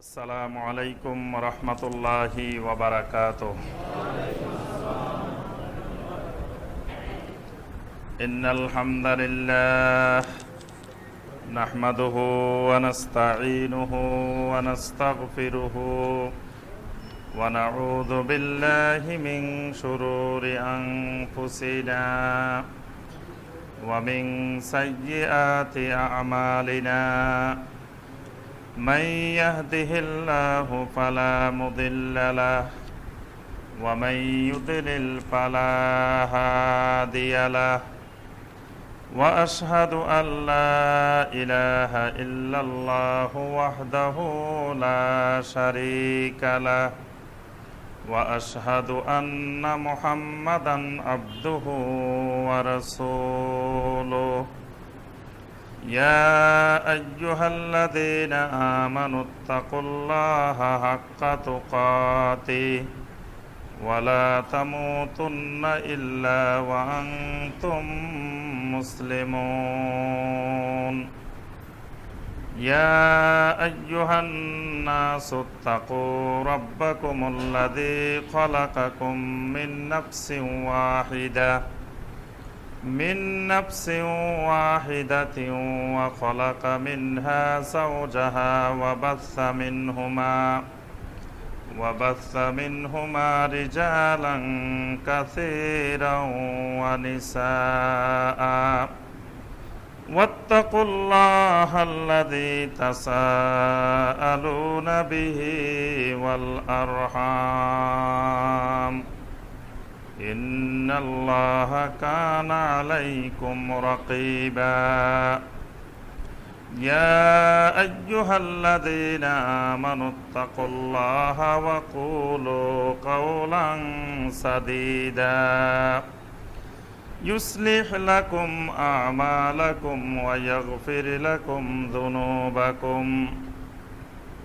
আসসালামু আলাইকুম রহমতুল্লাহি ওয়া বারাকাতুহু। ইন্নাল হামদালিল্লাহ নাহমাদুহু ওয়া নাস্তাঈনুহু ওয়া নাস্তাগফিরুহু ওয়া নাউযু বিল্লাহি মিন শুরুরি আনফুসিনা ওয়া মিন সাইয়্যিআতি আ'মালিনা। من يهده الله فلا مضل له ومن يضلل فلا هادي له وأشهد أن لا إله إلا الله وحده لا شريك له وأشهد أن محمدا عبده ورسوله يا أيها الذين آمنوا اتقوا الله حق تقاته ولا تموتن إلا وأنتم مسلمون يا أيها الناس اتقوا ربكم الذي خلقكم من نفس واحدة وخلق منها زوجها وبث منهما رجالا كثيرا ونساء واتقوا الله الذي تساءلون به والأرحام إن الله كان عليكم رقيبا يا أيها الذين آمنوا اتقوا الله وقولوا قولا سديدا يصلح لكم أعمالكم ويغفر لكم ذنوبكم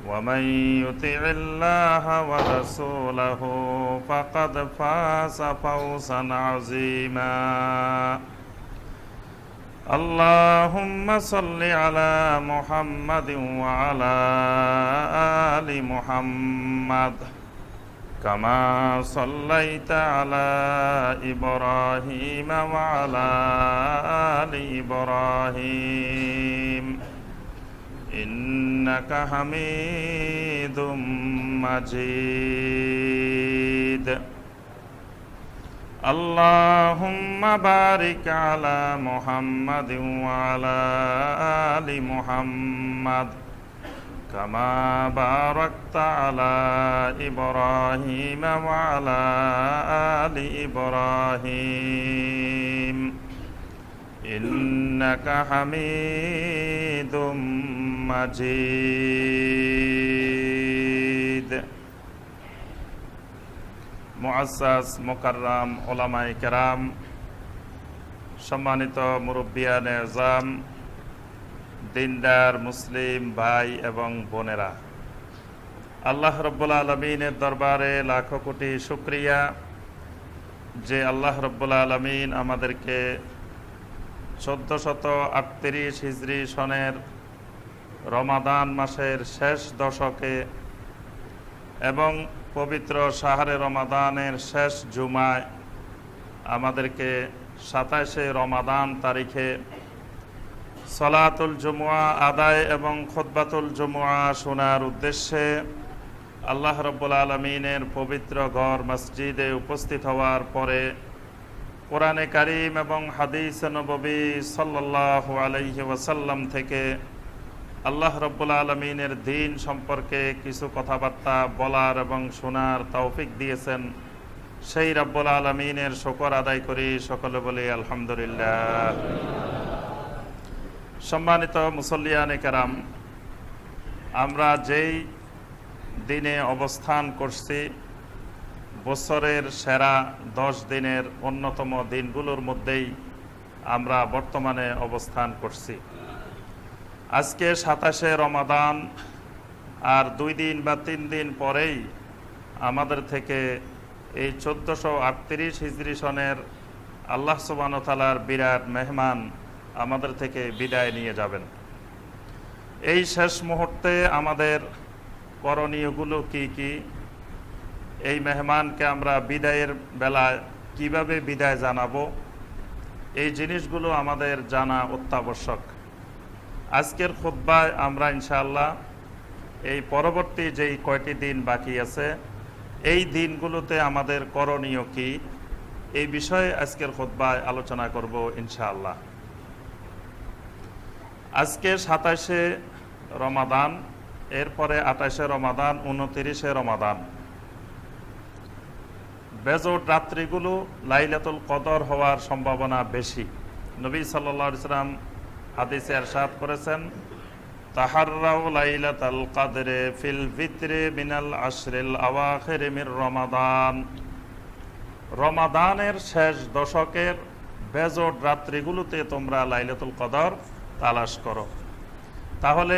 ومن يطع الله ورسوله فقد فاز فوزا عظيما اللهم صل على محمد وعلى آل محمد كما صليت على إبراهيم وعلى آل إبراهيم إنك حميد مجيد اللهم بارك على محمد وعلى آل محمد كما باركت على إبراهيم وعلى آل إبراهيم إنك حميد مجيد মুআজ্জাজ মুকাররাম উলামায়ে কেরাম, সম্মানিত মুরব্বিয়ানে আযম, দিনদার মুসলিম ভাই এবং বোনেরা, আল্লাহ রাব্বুল আলামিনের দরবারে লাখো কোটি শুকরিয়া যে আল্লাহ রাব্বুল আলামিন আমাদেরকে 1438 হিজরি সনের রমাদান মাসের শেষ দশকে এবং পবিত্র শাহরে রমাদানের শেষ জুমায় আমাদেরকে 27শে রমাদান তারিখে সলাতুল জুমুয়া আদায় এবং খুতবাতুল জুমুয়া শোনার উদ্দেশ্যে আল্লাহ রাব্বুল আলামিনের পবিত্র ঘর মসজিদে উপস্থিত হওয়ার পরে কোরআনে কারীম এবং হাদিস নববী সাল্লাল্লাহু আলাইহি ওয়াসাল্লাম থেকে আল্লাহ রাব্বুল আলামিনের দ্বীন সম্পর্কে কিছু কথাবার্তা বলার এবং শোনার তৌফিক দিয়েছেন। সেই রাব্বুল আলামিনের শুকর আদায় করি, সকলে বলি আলহামদুলিল্লাহ। সম্মানিত মুসল্লিয়ানে কেরাম, আমরা যেই দিনে অবস্থান করছি, বছরের সেরা 10 দিনের অন্যতম দিনগুলোর মধ্যেই আমরা বর্তমানে অবস্থান করছি। আজকে 27শে রমাদান, আর 2 দিন বা 3 দিন পরেই আমাদের থেকে এই 1438 হিজরি সনের আল্লাহ সুবহানাহু ওয়া তাআলার বিরাট মেহমান আমাদের থেকে বিদায় নিয়ে যাবেন। এই শেষ মুহূর্তে আমাদের করণীয়গুলো কি কি, এই মেহমানকে আমরা বিদায়ের বেলায় কিভাবে বিদায় জানাবো, এই জিনিসগুলো আমাদের জানা অত্যাবশ্যক। আজকের খুতবায় আমরা ইনশাআল্লাহ এই পরবর্তী যেই কয়টি দিন বাকি আছে এই দিনগুলোতে আমাদের করণীয় কি, এই বিষয়ে আজকের খুতবায় আলোচনা করব ইনশাআল্লাহ। আজকে 27শে রমাদান, এরপরে 28শে রমাদান, 29শে রমাদান। বেজোট রাত্রিগুলো লাইলাতুল কদর হওয়ার সম্ভাবনা বেশি। নবী সাল্লাল্লাহু আলাইহি সাল্লাম হাদিসে ইরশাদ করেছেন, তাহাররাউ লাইলাতুল কদরে ফিল ভিতরে মিনাল আশরিল আওয়াখির মির রমাদান। রমাদানের শেষ দশকের বেজোট রাত্রিগুলোতে তোমরা লাইলাতুল কদর তালাশ করো। তাহলে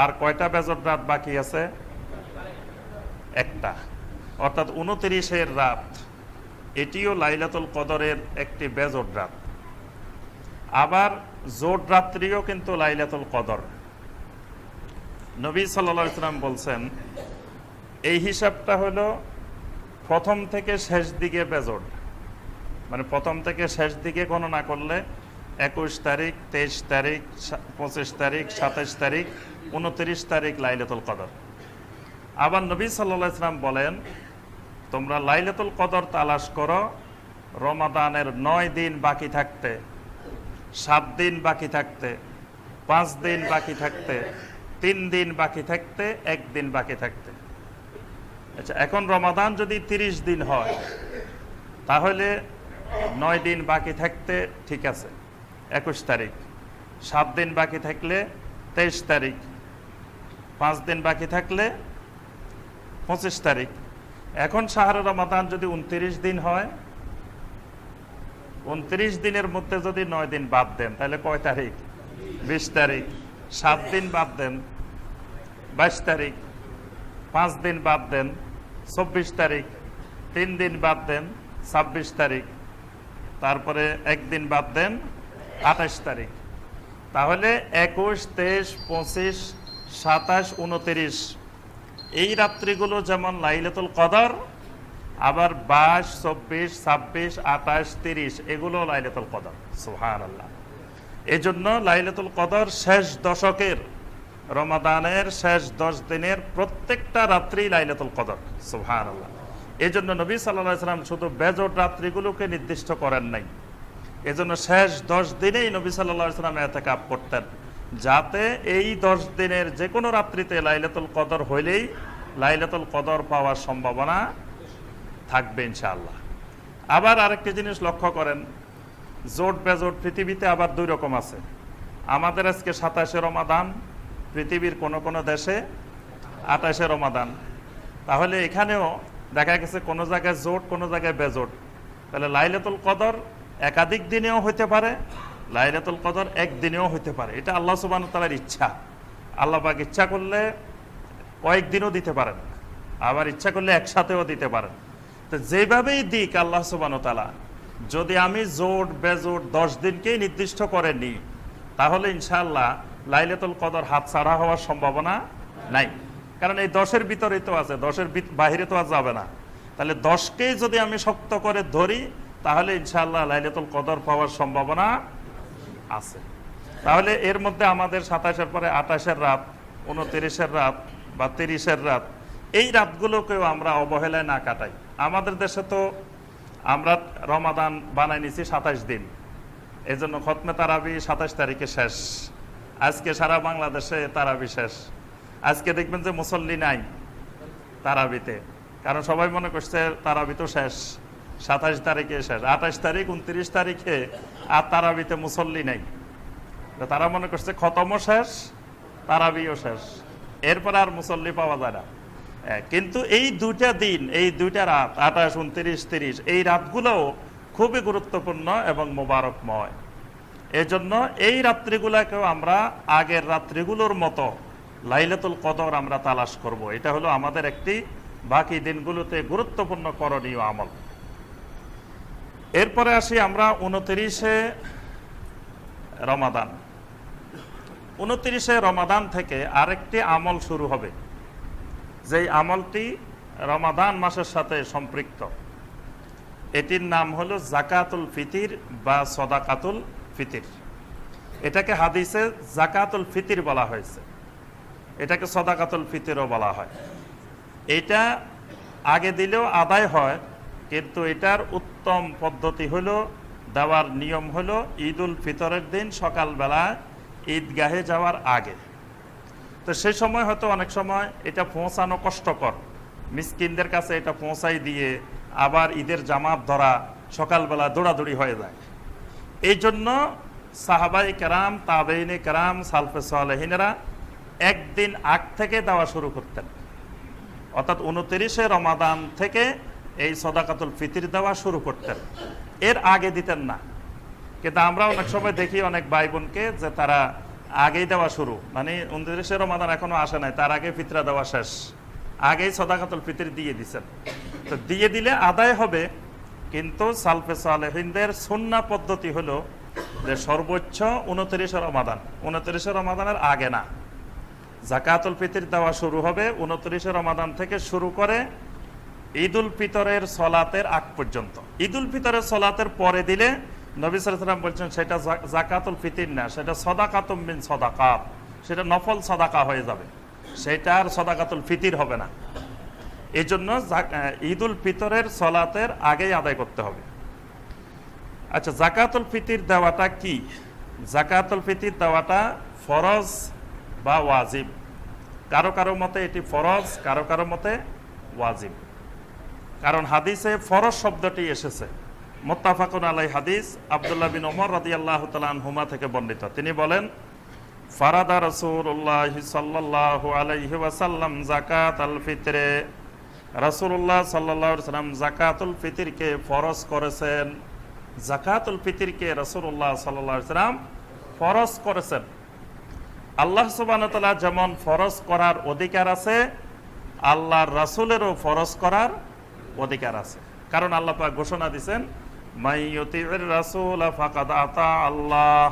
আর কয়টা বেজোট রাত বাকি আছে? একটা, অর্থাৎ 29-এর রাত, এটিও লাইলাতুল কদরের একটি বেজোট রাত। আবার জোট রাত্রিও কিন্তু লাইলাতুল কদর। নবী সাল্লাল্লাহু আলাইহি সাল্লাম বলছেন, এই হিসাবটা হলো প্রথম থেকে শেষ দিকে বেজোট, মানে প্রথম থেকে শেষ দিকে গণনা করলে 21 তারিখ, 23 তারিখ, 25 তারিখ, 27 তারিখ, 29 তারিখ লাইলাতুল কদর। আবার নবী সাল্লাল্লাহু আলাইহি সাল্লাম বলেন, তোমরা লাইলাতুল কদর তালাশ করো রমাদানের 9 দিন বাকি থাকতে, 7 দিন বাকি থাকতে, 5 দিন বাকি থাকতে, 3 দিন বাকি থাকতে, 1 দিন বাকি থাকতে। আচ্ছা, এখন রমাদান যদি 30 দিন হয় তাহলে 9 দিন বাকি থাকতে ঠিক আছে 21 তারিখ, 7 দিন বাকি থাকলে 23 তারিখ, 5 দিন বাকি থাকলে 25 তারিখ। এখন শাহরে রমাদান যদি 29 দিন হয়, 29 দিনের মধ্যে যদি 9 দিন বাদ দেন তাহলে কয় তারিখ? 20 তারিখ। 7 দিন বাদ দেন 22 তারিখ, 5 দিন বাদ দেন 24 তারিখ, 3 দিন বাদ দেন 26 তারিখ, তারপরে 1 দিন বাদ দেন 28 তারিখ। তাহলে 21, 23, 25, 27, 29 এই রাত্রিগুলো যেমন লাইলাতুল কদর, আবার 22, 24, 26, 28, 30 এগুলো লাইলাতুল কদর। সুবহানাল্লাহ। এই জন্য লাইলাতুল কদর শেষ দশকের রমাদানের শেষ 10 দিনের প্রত্যেকটা রাত্রি লাইলাতুল কদর। সুবহানাল্লাহ। এই জন্য নবী সাল্লাল্লাহু আলাইহি সাল্লাম শুধু বেজোট রাত্রিগুলোকে নির্দিষ্ট করেন নাই, এজন্য শেষ 10 দিনেই নবী সাল্লাল্লাহু আলাইহি সাল্লাম ইতিকাফ করতেন, যাতে এই 10 দিনের যে কোনো রাত্রিতে লাইলাতুল কদর হইলেই লাইলাতুল কদর পাওয়ার সম্ভাবনা থাকবে ইনশাআল্লাহ। আবার আরেকটি জিনিস লক্ষ্য করেন, জোট বেজোট পৃথিবীতে আবার 2 রকম আছে। আমাদের আজকে 27শে রমাদান, পৃথিবীর কোনো কোনো দেশে 28শে রমাদান। তাহলে এখানেও দেখা গেছে কোনো জায়গায় জোট, কোনো জায়গায় বেজোট। তাহলে লাইলাতুল কদর একাধিক দিনেও হইতে পারে, লাইলাতুল কদর একদিনেও হইতে পারে। এটা আল্লাহ সুবহানাহু ওয়া তাআলার ইচ্ছা। আল্লাহ পাক ইচ্ছা করলে কয়েকদিনও দিতে পারেন, আবার ইচ্ছা করলে একসাথেও দিতে পারেন। তো যেভাবেই দিক আল্লাহ সুবহানাহু ওয়া তাআলা, যদি আমি জোট বেজোট 10 দিনকেই নির্দিষ্ট করে নিই তাহলে ইনশাআল্লাহ লাইলাতুল কদর হাতছাড়া হওয়ার সম্ভাবনা নাই। কারণ এই 10-এর ভিতরেই তো আছে, 10-এর বাইরে তো আর যাবে না। তাহলে 10কেই যদি আমি শক্ত করে ধরি তাহলে ইনশাআল্লাহ লাইলাতুল কদর পাওয়ার সম্ভাবনা আছে। তাহলে এর মধ্যে আমাদের 27-এর পরে 28-এর রাত, 29-এর রাত বা 30-এর রাত, এই রাতগুলোকেও আমরা অবহেলায় না কাটাই। আমাদের দেশে তো আমরা রমাদান বানাই নিছি 27 দিন, এই জন্য খতমে তারাবি 27 তারিখে শেষ। আজকে সারা বাংলাদেশে তারাবি শেষ। আজকে দেখবেন যে মুসল্লি নাই তারাবিতে, কারণ সবাই মনে করছে তারাবি তো শেষ, 27 তারিখে শেষ। 28 তারিখ, 29 তারিখে আর তারাবিতে মুসল্লি নেই। তারা মনে করছে খতমও শেষ, তারাবিও শেষ, এরপর আর মুসল্লি পাওয়া যায় না। কিন্তু এই 2টা দিন, এই 2টা রাত 28, 29, 30 এই রাতগুলোও খুবই গুরুত্বপূর্ণ এবং মোবারকময়। এজন্য এই রাত্রিগুলোকেও আমরা আগের রাত্রিগুলোর মতো লাইলাতুল কদর আমরা তালাশ করব। এটা হলো আমাদের একটি বাকি দিনগুলোতে গুরুত্বপূর্ণ করণীয় আমল। এরপরে আসি আমরা 29শে রমাদান। 29শে রমাদান থেকে আরেকটি আমল শুরু হবে। যেই আমলটি রমাদান মাসের সাথে সম্পৃক্ত, এটির নাম হলো জাকাতুল ফিতির বা সদাকাতুল ফিতির। এটাকে হাদিসে জাকাতুল ফিতির বলা হয়েছে, এটাকে সদাকাতুল ফিতিরও বলা হয়। এটা আগে দিলেও আদায় হয়, কিন্তু এটার উত্তম পদ্ধতি হলো, দেওয়ার নিয়ম হলো ঈদুল ফিতরের দিন সকালবেলা ঈদগাহে যাওয়ার আগে। তো সেই সময় হয়তো অনেক সময় এটা পৌঁছানো কষ্টকর, মিসকিনদের কাছে এটা পৌঁছাই দিয়ে আবার ঈদের জামাত ধরা সকালবেলা দৌড়াদৌড়ি হয়ে যায়। এই জন্য সাহাবাই কেরাম, তাবেইনে কেরাম, সালফে সালেহিনেরা একদিন আগ থেকে দেওয়া শুরু করতেন, অর্থাৎ 29শে রমাদান থেকে এই সদাকাতুল ফিতির দেওয়া শুরু করতেন, এর আগে দিতেন না। কিন্তু আমরা অনেক সময় দেখি অনেক ভাই বোনকে যে তারা আগেই দেওয়া শুরু, মানে 29শে রমাদান এখনো আসে নাই, তার আগে ফিতরা দেওয়া শেষ, আগেই সদাকাতুল ফিতির দিয়ে দিচ্ছেন। তো দিয়ে দিলে আদায় হবে, কিন্তু সালফে সালেহিনদের সুন্নাহ পদ্ধতি হলো যে সর্বোচ্চ 29শে রমাদান, 29শে রমাদানের আগে না। জাকাতুল ফিতির দেওয়া শুরু হবে 29শে রমাদান থেকে শুরু করে ঈদুল ফিতরের সলাতের আগ পর্যন্ত। ঈদুল ফিতরের সলাতের পরে দিলে নবী সাল্লাল্লাহু আলাইহি ওয়াসাল্লাম বলছেন সেটা জাকাতুল ফিতির না, সেটা সদাকাতুম মিন সাদাকাত, সেটা নফল সাদাকা হয়ে যাবে, সেটা আর সদাকাতুল ফিতির হবে না। এই জন্য ঈদুল ফিতরের সলাতের আগেই আদায় করতে হবে। আচ্ছা, জাকাতুল ফিতির দেওয়াটা কি? জাকাতুল ফিতির দেওয়াটা ফরজ বা ওয়াজিব। কারো কারো মতে এটি ফরজ, কারো কারো মতে ওয়াজিব। কারণ হাদিসে ফরজ শব্দটি এসেছে, মুত্তাফাকুন আলাই হাদিস, আব্দুল্লাহ বিন ওমর রাদিয়াল্লাহু তাআলা আনহুমা থেকে বর্ণিত। তিনি বলেন, ফারাদা রাসূলুল্লাহ সাল্লাল্লাহু আলাইহি ওয়াসাল্লাম যাকাতাল ফিতরে, রাসূলুল্লাহ সাল্লাল্লাহু আলাইহি ওয়াসাল্লাম যাকাতুল ফিতরকে ফরজ করেছেন। যাকাতুল ফিতরকে রাসূলুল্লাহ সাল্লাল্লাহু আলাইহি ওয়াসাল্লাম ফরজ করেছেন। আল্লাহ সুবহানাহু ওয়া তাআলা যেমন ফরজ করার অধিকার আছে, আল্লাহর রাসূলেরও ফরজ করার অধিকার আছে। কারণ আল্লাহ পাক ঘোষণা দিয়েছেন, মাইয়ুতির রাসূল ফাকাদ আতা আল্লাহ,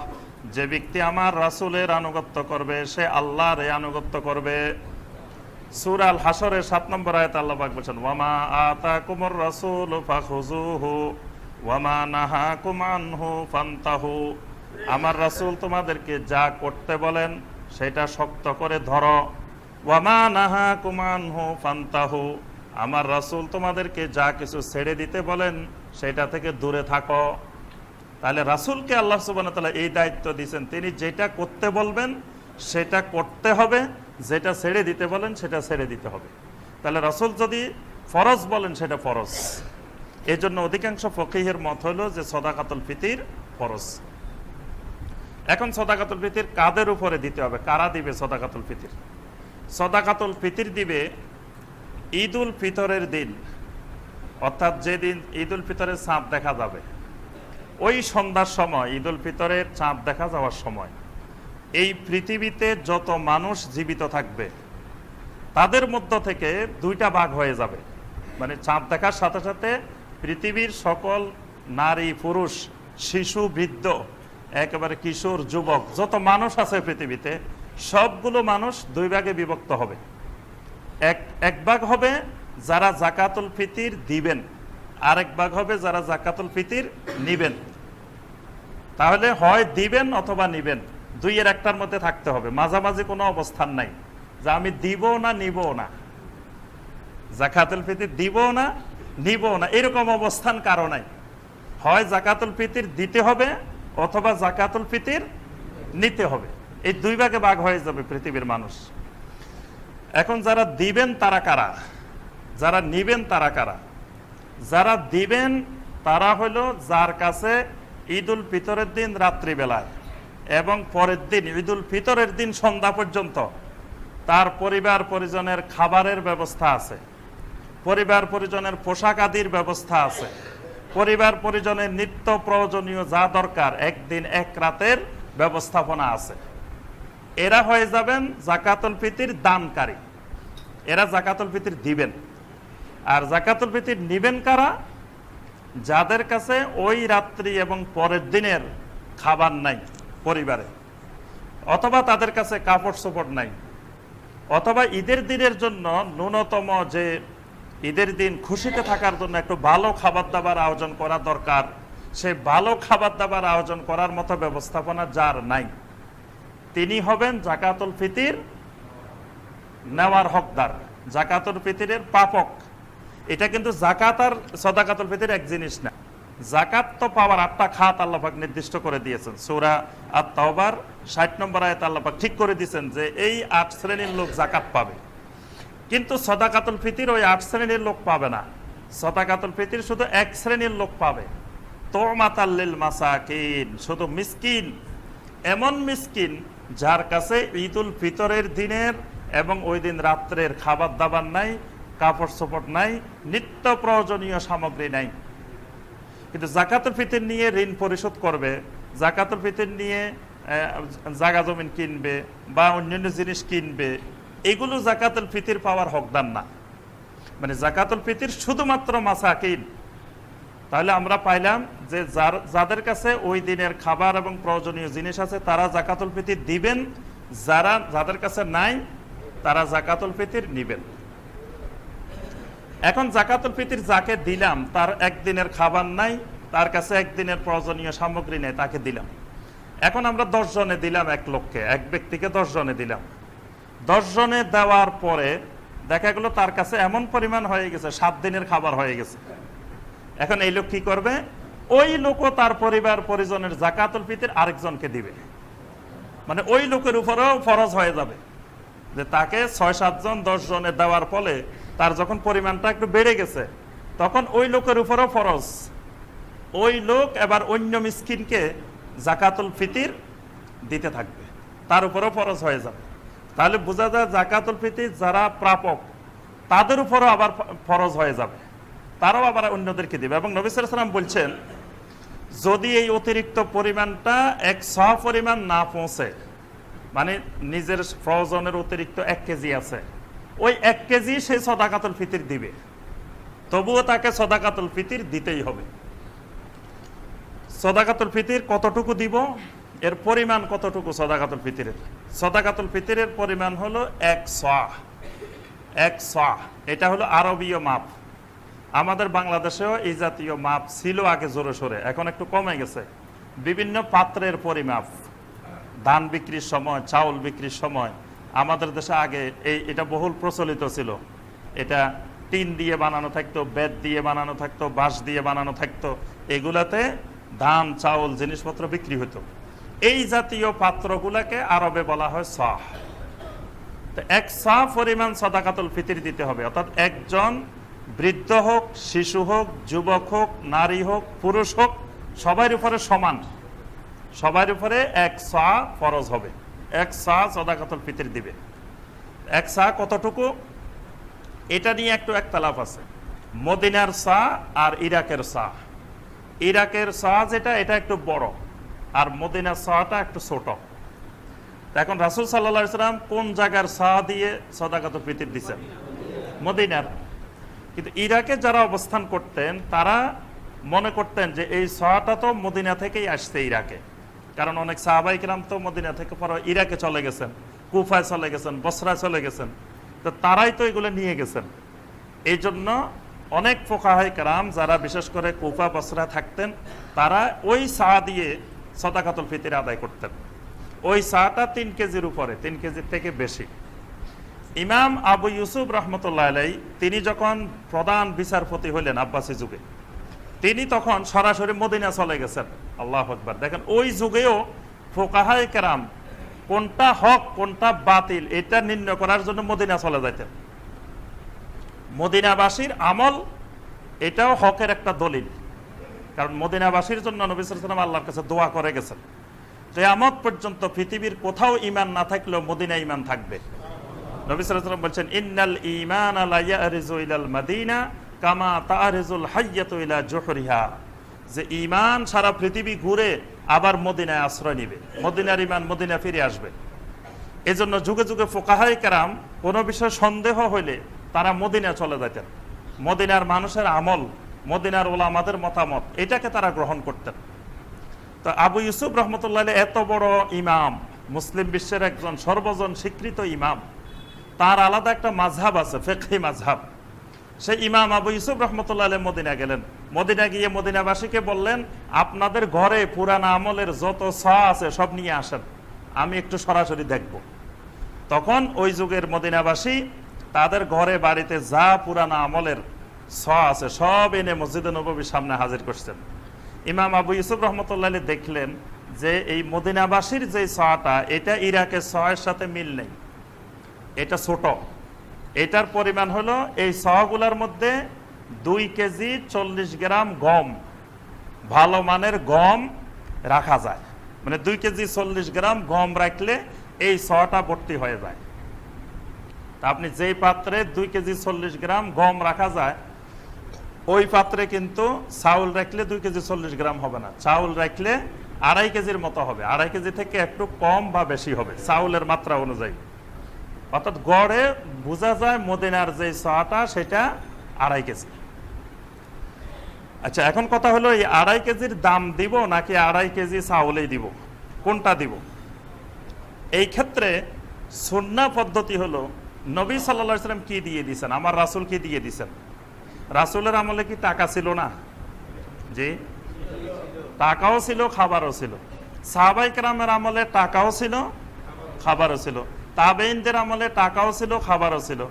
যে ব্যক্তি আমার রাসূলের আনুগত্য করবে সে আল্লাহর আনুগত্য করবে। সূরা আল হাশরের 7 নম্বর আয়াতে আল্লাহ পাক বলেন, ওয়ামা আতাকুমুর রাসূল ফাখুযুহু ওয়ামা নাহাকুম আনহু ফান্তাহু, আমার রাসূল তোমাদেরকে যা করতে বলেন সেটা শক্ত করে ধরো। ওয়ামা নাহাকুম আনহু ফান্তাহু, আমার রাসূল তোমাদেরকে যা কিছু ছেড়ে দিতে বলেন সেটা থেকে দূরে থাকো। তাহলে রাসূলকে আল্লাহ সুবহানাহু ওয়া তাআলা এই দায়িত্ব দিয়েছেন, তিনি যেটা করতে বলবেন সেটা করতে হবে, যেটা ছেড়ে দিতে বলেন সেটা ছেড়ে দিতে হবে। তাহলে রাসূল যদি ফরজ বলেন সেটা ফরজ। এই জন্য অধিকাংশ ফকিহের মত হলো যে সদাকাতুল ফিতির ফরজ। এখন সদাকাতুল ফিতির কাদের উপরে দিতে হবে, কারা দিবে সদাকাতুল ফিতির? সদাকাতুল ফিতির দিবে ঈদুল ফিতরের দিন, অর্থাৎ যেদিন ঈদুল ফিতরের চাঁদ দেখা যাবে, ওই সন্ধ্যার সময়, ঈদুল ফিতরের চাঁদ দেখা যাওয়ার সময় এই পৃথিবীতে যত মানুষ জীবিত থাকবে তাদের মধ্য থেকে দুইটা ভাগ হয়ে যাবে। মানে চাঁদ দেখার সাথে সাথে পৃথিবীর সকল নারী, পুরুষ, শিশু, বৃদ্ধ, একেবারে কিশোর, যুবক, যত মানুষ আছে পৃথিবীতে সবগুলো মানুষ দুই ভাগে বিভক্ত হবে। এক ভাগ হবে যারা জাকাতুল ফিতির দিবেন, আরেক ভাগ হবে যারা জাকাতুল ফিতির নিবেন। তাহলে হয় দিবেন অথবা নিবেন, দুইয়ের একটার মধ্যে থাকতে হবে, মাঝামাঝি কোনো অবস্থান নাই যে আমি দিব না নিব না, জাকাতুল ফিতির দিব না নিব না, এরকম অবস্থান কারো নাই। হয় জাকাতুল ফিতির দিতে হবে অথবা জাকাতুল ফিতির নিতে হবে, এই দুই ভাগে ভাগ হয়ে যাবে পৃথিবীর মানুষ। এখন যারা দিবেন তারা কারা, যারা নিবেন তারা কারা? যারা দিবেন তারা হলো যার কাছে ঈদুল ফিতরের দিন রাত্রিবেলায় এবং পরের দিন ঈদুল ফিতরের দিন সন্ধ্যা পর্যন্ত তার পরিবার পরিজনের খাবারের ব্যবস্থা আছে, পরিবার পরিজনের পোশাক আদির ব্যবস্থা আছে, পরিবার পরিজনের নিত্য প্রয়োজনীয় যা দরকার একদিন এক রাতের ব্যবস্থাপনা আছে। এরা হয়ে যাবেন জাকাতুল ফিতির দানকারী, এরা জাকাতুল ফিতির দিবেন। আর জাকাতুল ফিতির নিবেন কারা? যাদের কাছে ওই রাত্রি এবং পরের দিনের খাবার নাই পরিবারে, অথবা তাদের কাছে কাপড় চোপড় নাই, অথবা ঈদের দিনের জন্য ন্যূনতম যে ঈদের দিন খুশিতে থাকার জন্য একটু ভালো খাবার দাবার আয়োজন করা দরকার, সেই ভালো খাবার দাবার আয়োজন করার মতো ব্যবস্থাপনা যার নাই, তিনি হবেন জাকাতুল ফিতির নেওয়ার হকদার, জাকাতুল ফিতরের প্রাপক। এটা কিন্তু জাকাত আর সাদাকাতুল ফিতর এক জিনিস না। জাকাত তো পাওয়ার 8টা খাত আল্লাহ পাক নির্দিষ্ট করে দিয়েছেন। সূরা আত-তাওবার 60 নম্বর আয়াতে আল্লাহ পাক ঠিক করে দিয়েছেন যে এই 8 শ্রেণীর লোক জাকাত পাবে, কিন্তু সাদাকাতুল ফিতর ওই 8 শ্রেণীর লোক পাবে না। সাদাকাতুল ফিতর শুধু এক শ্রেণীর লোক পাবে, তুমাতাল লিল মাসাকিন, শুধু মিসকিন, এমন মিসকিন যার কাছে ঈদুল ফিতরের দিনের এবং ওই দিন রাত্রের খাবার দাবার নাই, কাপড় চোপড় নাই, নিত্য প্রয়োজনীয় সামগ্রী নাই, কিন্তু জাকাতুল ফিতর নিয়ে ঋণ পরিশোধ করবে, জাকাতুল ফিতর নিয়ে জায়গা জমিন কিনবে বা অন্যান্য জিনিস কিনবে, এগুলো জাকাতুল ফিতর পাওয়ার হকদার না। মানে জাকাতুল ফিতর শুধুমাত্র মাসাকিন। তাহলে আমরা পাইলাম যে যাদের কাছে ওই দিনের খাবার এবং প্রয়োজনীয় জিনিস আছে তারা জাকাতুল ফিতর দিবেন, যাদের কাছে নাই তারা জাকাতুল ফিতর নিবেন। এখন জাকাতুল ফিতর যাকে দিলাম তার একদিনের খাবার নাই, তার কাছে একদিনের প্রয়োজনীয় সামগ্রী নেই, তাকে দিলাম। এখন আমরা 10 জনে দিলাম, এক লোককে, এক ব্যক্তিকে 10 জনে দিলাম। 10 জনে দেওয়ার পরে দেখা গেল তার কাছে এমন পরিমাণ হয়ে গেছে 7 দিনের খাবার হয়ে গেছে। এখন এই লোক কি করবে? ওই লোকও তার পরিবার পরিজনের জাকাতুল ফিতর আরেকজনকে দিবে। মানে ওই লোকের উপরেও ফরজ হয়ে যাবে যে তাকে 6-7 জন 10 জনে দেওয়ার ফলে তার যখন পরিমাণটা একটু বেড়ে গেছে তখন ওই লোকের উপরেও ফরজ। ওই লোক এবার অন্য মিসকিনকে জাকাতুল ফিতর দিতে থাকবে, তার উপরেও ফরজ হয়ে যাবে। তাহলে বোঝা যায় জাকাতুল ফিতর যারা প্রাপক তাদের উপরও আবার ফরজ হয়ে যাবে, তারাও আবার অন্যদেরকে দিবে। এবং নবী সাল্লাল্লাহু আলাইহি ওয়াসাল্লাম বলছেন যদি এই অতিরিক্ত পরিমাণটা 100 পরিমাণ না পৌঁছে, মানে নিজের প্রয়োজনের অতিরিক্ত 1 কেজি আছে, ওই 1 কেজি সে সাদাকাতুল ফিতর দিবে, তবুও তাকে সাদাকাতুল ফিতর দিতেই হবে। সাদাকাতুল ফিতর কতটুকু দিব, এর পরিমাণ কতটুকু? সাদাকাতুল ফিতরের পরিমাণ হলো 1 সা। 1 সা এটা হলো আরবীয় মাপ। আমাদের বাংলাদেশেও এই জাতীয় মাপ ছিল আগে জোরে সোরে, এখন একটু কমে গেছে। বিভিন্ন পাত্রের পরিমাপ, ধান বিক্রির সময়, চাউল বিক্রির সময় আমাদের দেশে আগে এটা বহুল প্রচলিত ছিল। এটা টিন দিয়ে বানানো থাকতো, বেত দিয়ে বানানো থাকতো, বাঁশ দিয়ে বানানো থাকতো, এগুলাতে ধান চাউল জিনিসপত্র বিক্রি হতো। এই জাতীয় পাত্রগুলাকে আরবে বলা হয় সাহ। তো 1 সাহ পরিমাণ সাদাকাতুল ফিতর দিতে হবে, অর্থাৎ একজন বৃদ্ধ হোক, শিশু হোক, যুবক হোক, নারী হোক, পুরুষ হোক, সবার উপরে সমান, সবার উপরে 1 সা ফরজ হবে। 1 সা সাদাকাতুল ফিতর দিবে। 1 সা কতটুকু এটা নিয়ে একটু একতলাফ আছে। মদিনার সা আর ইরাকের সা। ইরাকের সা যেটা এটা একটু বড়, আর মদিনার সাটা একটু ছোট। এখন রাসূল সাল্লাল্লাহু আলাইহি ওয়াসাল্লাম কোন জায়গার সা দিয়ে সাদাকাতুল ফিতর দিয়েছেন? মদিনার। কিন্তু ইরাকে যারা অবস্থান করতেন তারা মনে করতেন যে এই সাটা তো মদিনা থেকেই আসছে ইরাকে, কারণ অনেক সাহাবায়ে কিরাম তো মদিনা থেকে পরে ইরাকে চলে গেছেন, কুফায় চলে গেছেন, বসরায় চলে গেছেন, তো তারাই তো এগুলো নিয়ে গেছেন। এই জন্য অনেক ফুকাহায়ে কেরাম যারা বিশেষ করে কুফা বসরা থাকতেন তারা ওই সা দিয়ে সাদাকাতুল ফিতর আদায় করতেন। ওই সাটা 3 কেজির উপরে, 3 কেজির থেকে বেশি। ইমাম আবু ইউসুফ রাহমাতুল্লাহ আলাইহি তিনি যখন প্রধান বিচারপতি হলেন আব্বাসী যুগে, তিনি তখন সরাসরি মদিনা চলে গেছেন। আল্লাহু আকবার। দেখেন ওই যুগেও ফুকাহায়ে কেরাম কোনটা হক কোনটা বাতিল এটা নির্ণয় করার জন্য মদিনা চলে যাইতেন। মদিনাবাসীর আমল এটাও হকের একটা দলিল, কারণ মদিনাবাসীর জন্য নবী সাল্লাল্লাহু আলাইহি ওয়াসাল্লাম আল্লাহর কাছে দোয়া করে গেছেন কিয়ামত পর্যন্ত পৃথিবীর কোথাও ঈমান না থাকলেও মদিনায় ঈমান থাকবে। নবী সাল্লাল্লাহু আলাইহি ওয়াসাল্লাম বলেন ইন্নাল ঈমানা লা ইয়ারিজু ইলাল মাদিনা কামা তারিজুল হাইয়াতু ইলা জুহরিহা, যে ঈমান সারা পৃথিবী ঘুরে আবার মদিনায় আশ্রয় নেবে, মদিনার ঈমান মদিনা ফিরে আসবে। এজন্য যুগে যুগে ফুকাহায়ে কেরাম কোনো বিষয়ে সন্দেহ হইলে তারা মদিনা চলে যেতেন। মদিনার মানুষের আমল, মদিনার ওলামাদের মতামত এটাকে তারা গ্রহণ করতেন। তো আবু ইউসুফ রাহমাতুল্লাহ আলাইহি এত বড় ইমাম, মুসলিম বিশ্বের একজন সর্বজন স্বীকৃত ইমাম, তার আলাদা একটা মাযহাব আছে, ফিকহি মাযহাব। সেই ইমাম আবু ইউসুফ রহমতুল্লাহ আলাইহি মদিনা গেলেন। মদিনা গিয়ে মদিনাবাসীকে বললেন, আপনাদের ঘরে পুরানা আমলের যত সওয়া আছে সব নিয়ে আসেন, আমি একটু সরাসরি দেখব। তখন ওই যুগের মদিনাবাসী তাদের ঘরে বাড়িতে যা পুরানা আমলের সওয়া আছে সব এনে মসজিদে নববীর সামনে হাজির করছেন। ইমাম আবু ইউসুফ রহমতুল্লাহ আলাইহি দেখলেন যে এই মদিনাবাসীর যে সওয়াটা, এটা ইরাকের সওয়ার সাথে মিল নেই, এটা ছোট। এটার পরিমাণ হলো, এই সওয়াগুলোর মধ্যে 2 কেজি 40 গ্রাম গম, ভালো মানের গম রাখা যায়। মানে 2 কেজি 40 গ্রাম গম রাখলে এই সওয়াটা ভর্তি হয়ে যায়। তা আপনি যেই পাত্রে 2 কেজি 40 গ্রাম গম রাখা যায়, ওই পাত্রে কিন্তু চাউল রাখলে 2 কেজি 40 গ্রাম হবে না, চাউল রাখলে 2.5 কেজির মতো হবে, 2.5 কেজি থেকে একটু কম বা বেশি হবে চাউলের মাত্রা অনুযায়ী। অর্থাৎ গড়ে বোঝা যায় মদিনার যে সওয়াটা সেটা 2.5 কেজি। আচ্ছা, এখন কথা হলো, এই 2.5 কেজির দাম দিব নাকি 2.5 কেজি চাউলেই দিব, কোনটা দিব? এই ক্ষেত্রে সুন্নাহ পদ্ধতি হলো, নবী সাল্লাল্লাহু আলাইহি ওয়াসাল্লাম কি দিয়ে দিয়েছেন, আমার রাসূল কি দিয়ে দিয়েছেন? রাসূলের আমলে কি টাকা ছিল না? জি, টাকাও ছিল, খাবারও ছিল। সাহাবায়ে কেরামের আমলে টাকাও ছিল, খাবারও ছিল। তাবেঈনদের আমলে টাকাও ছিল, খাবারও ছিল।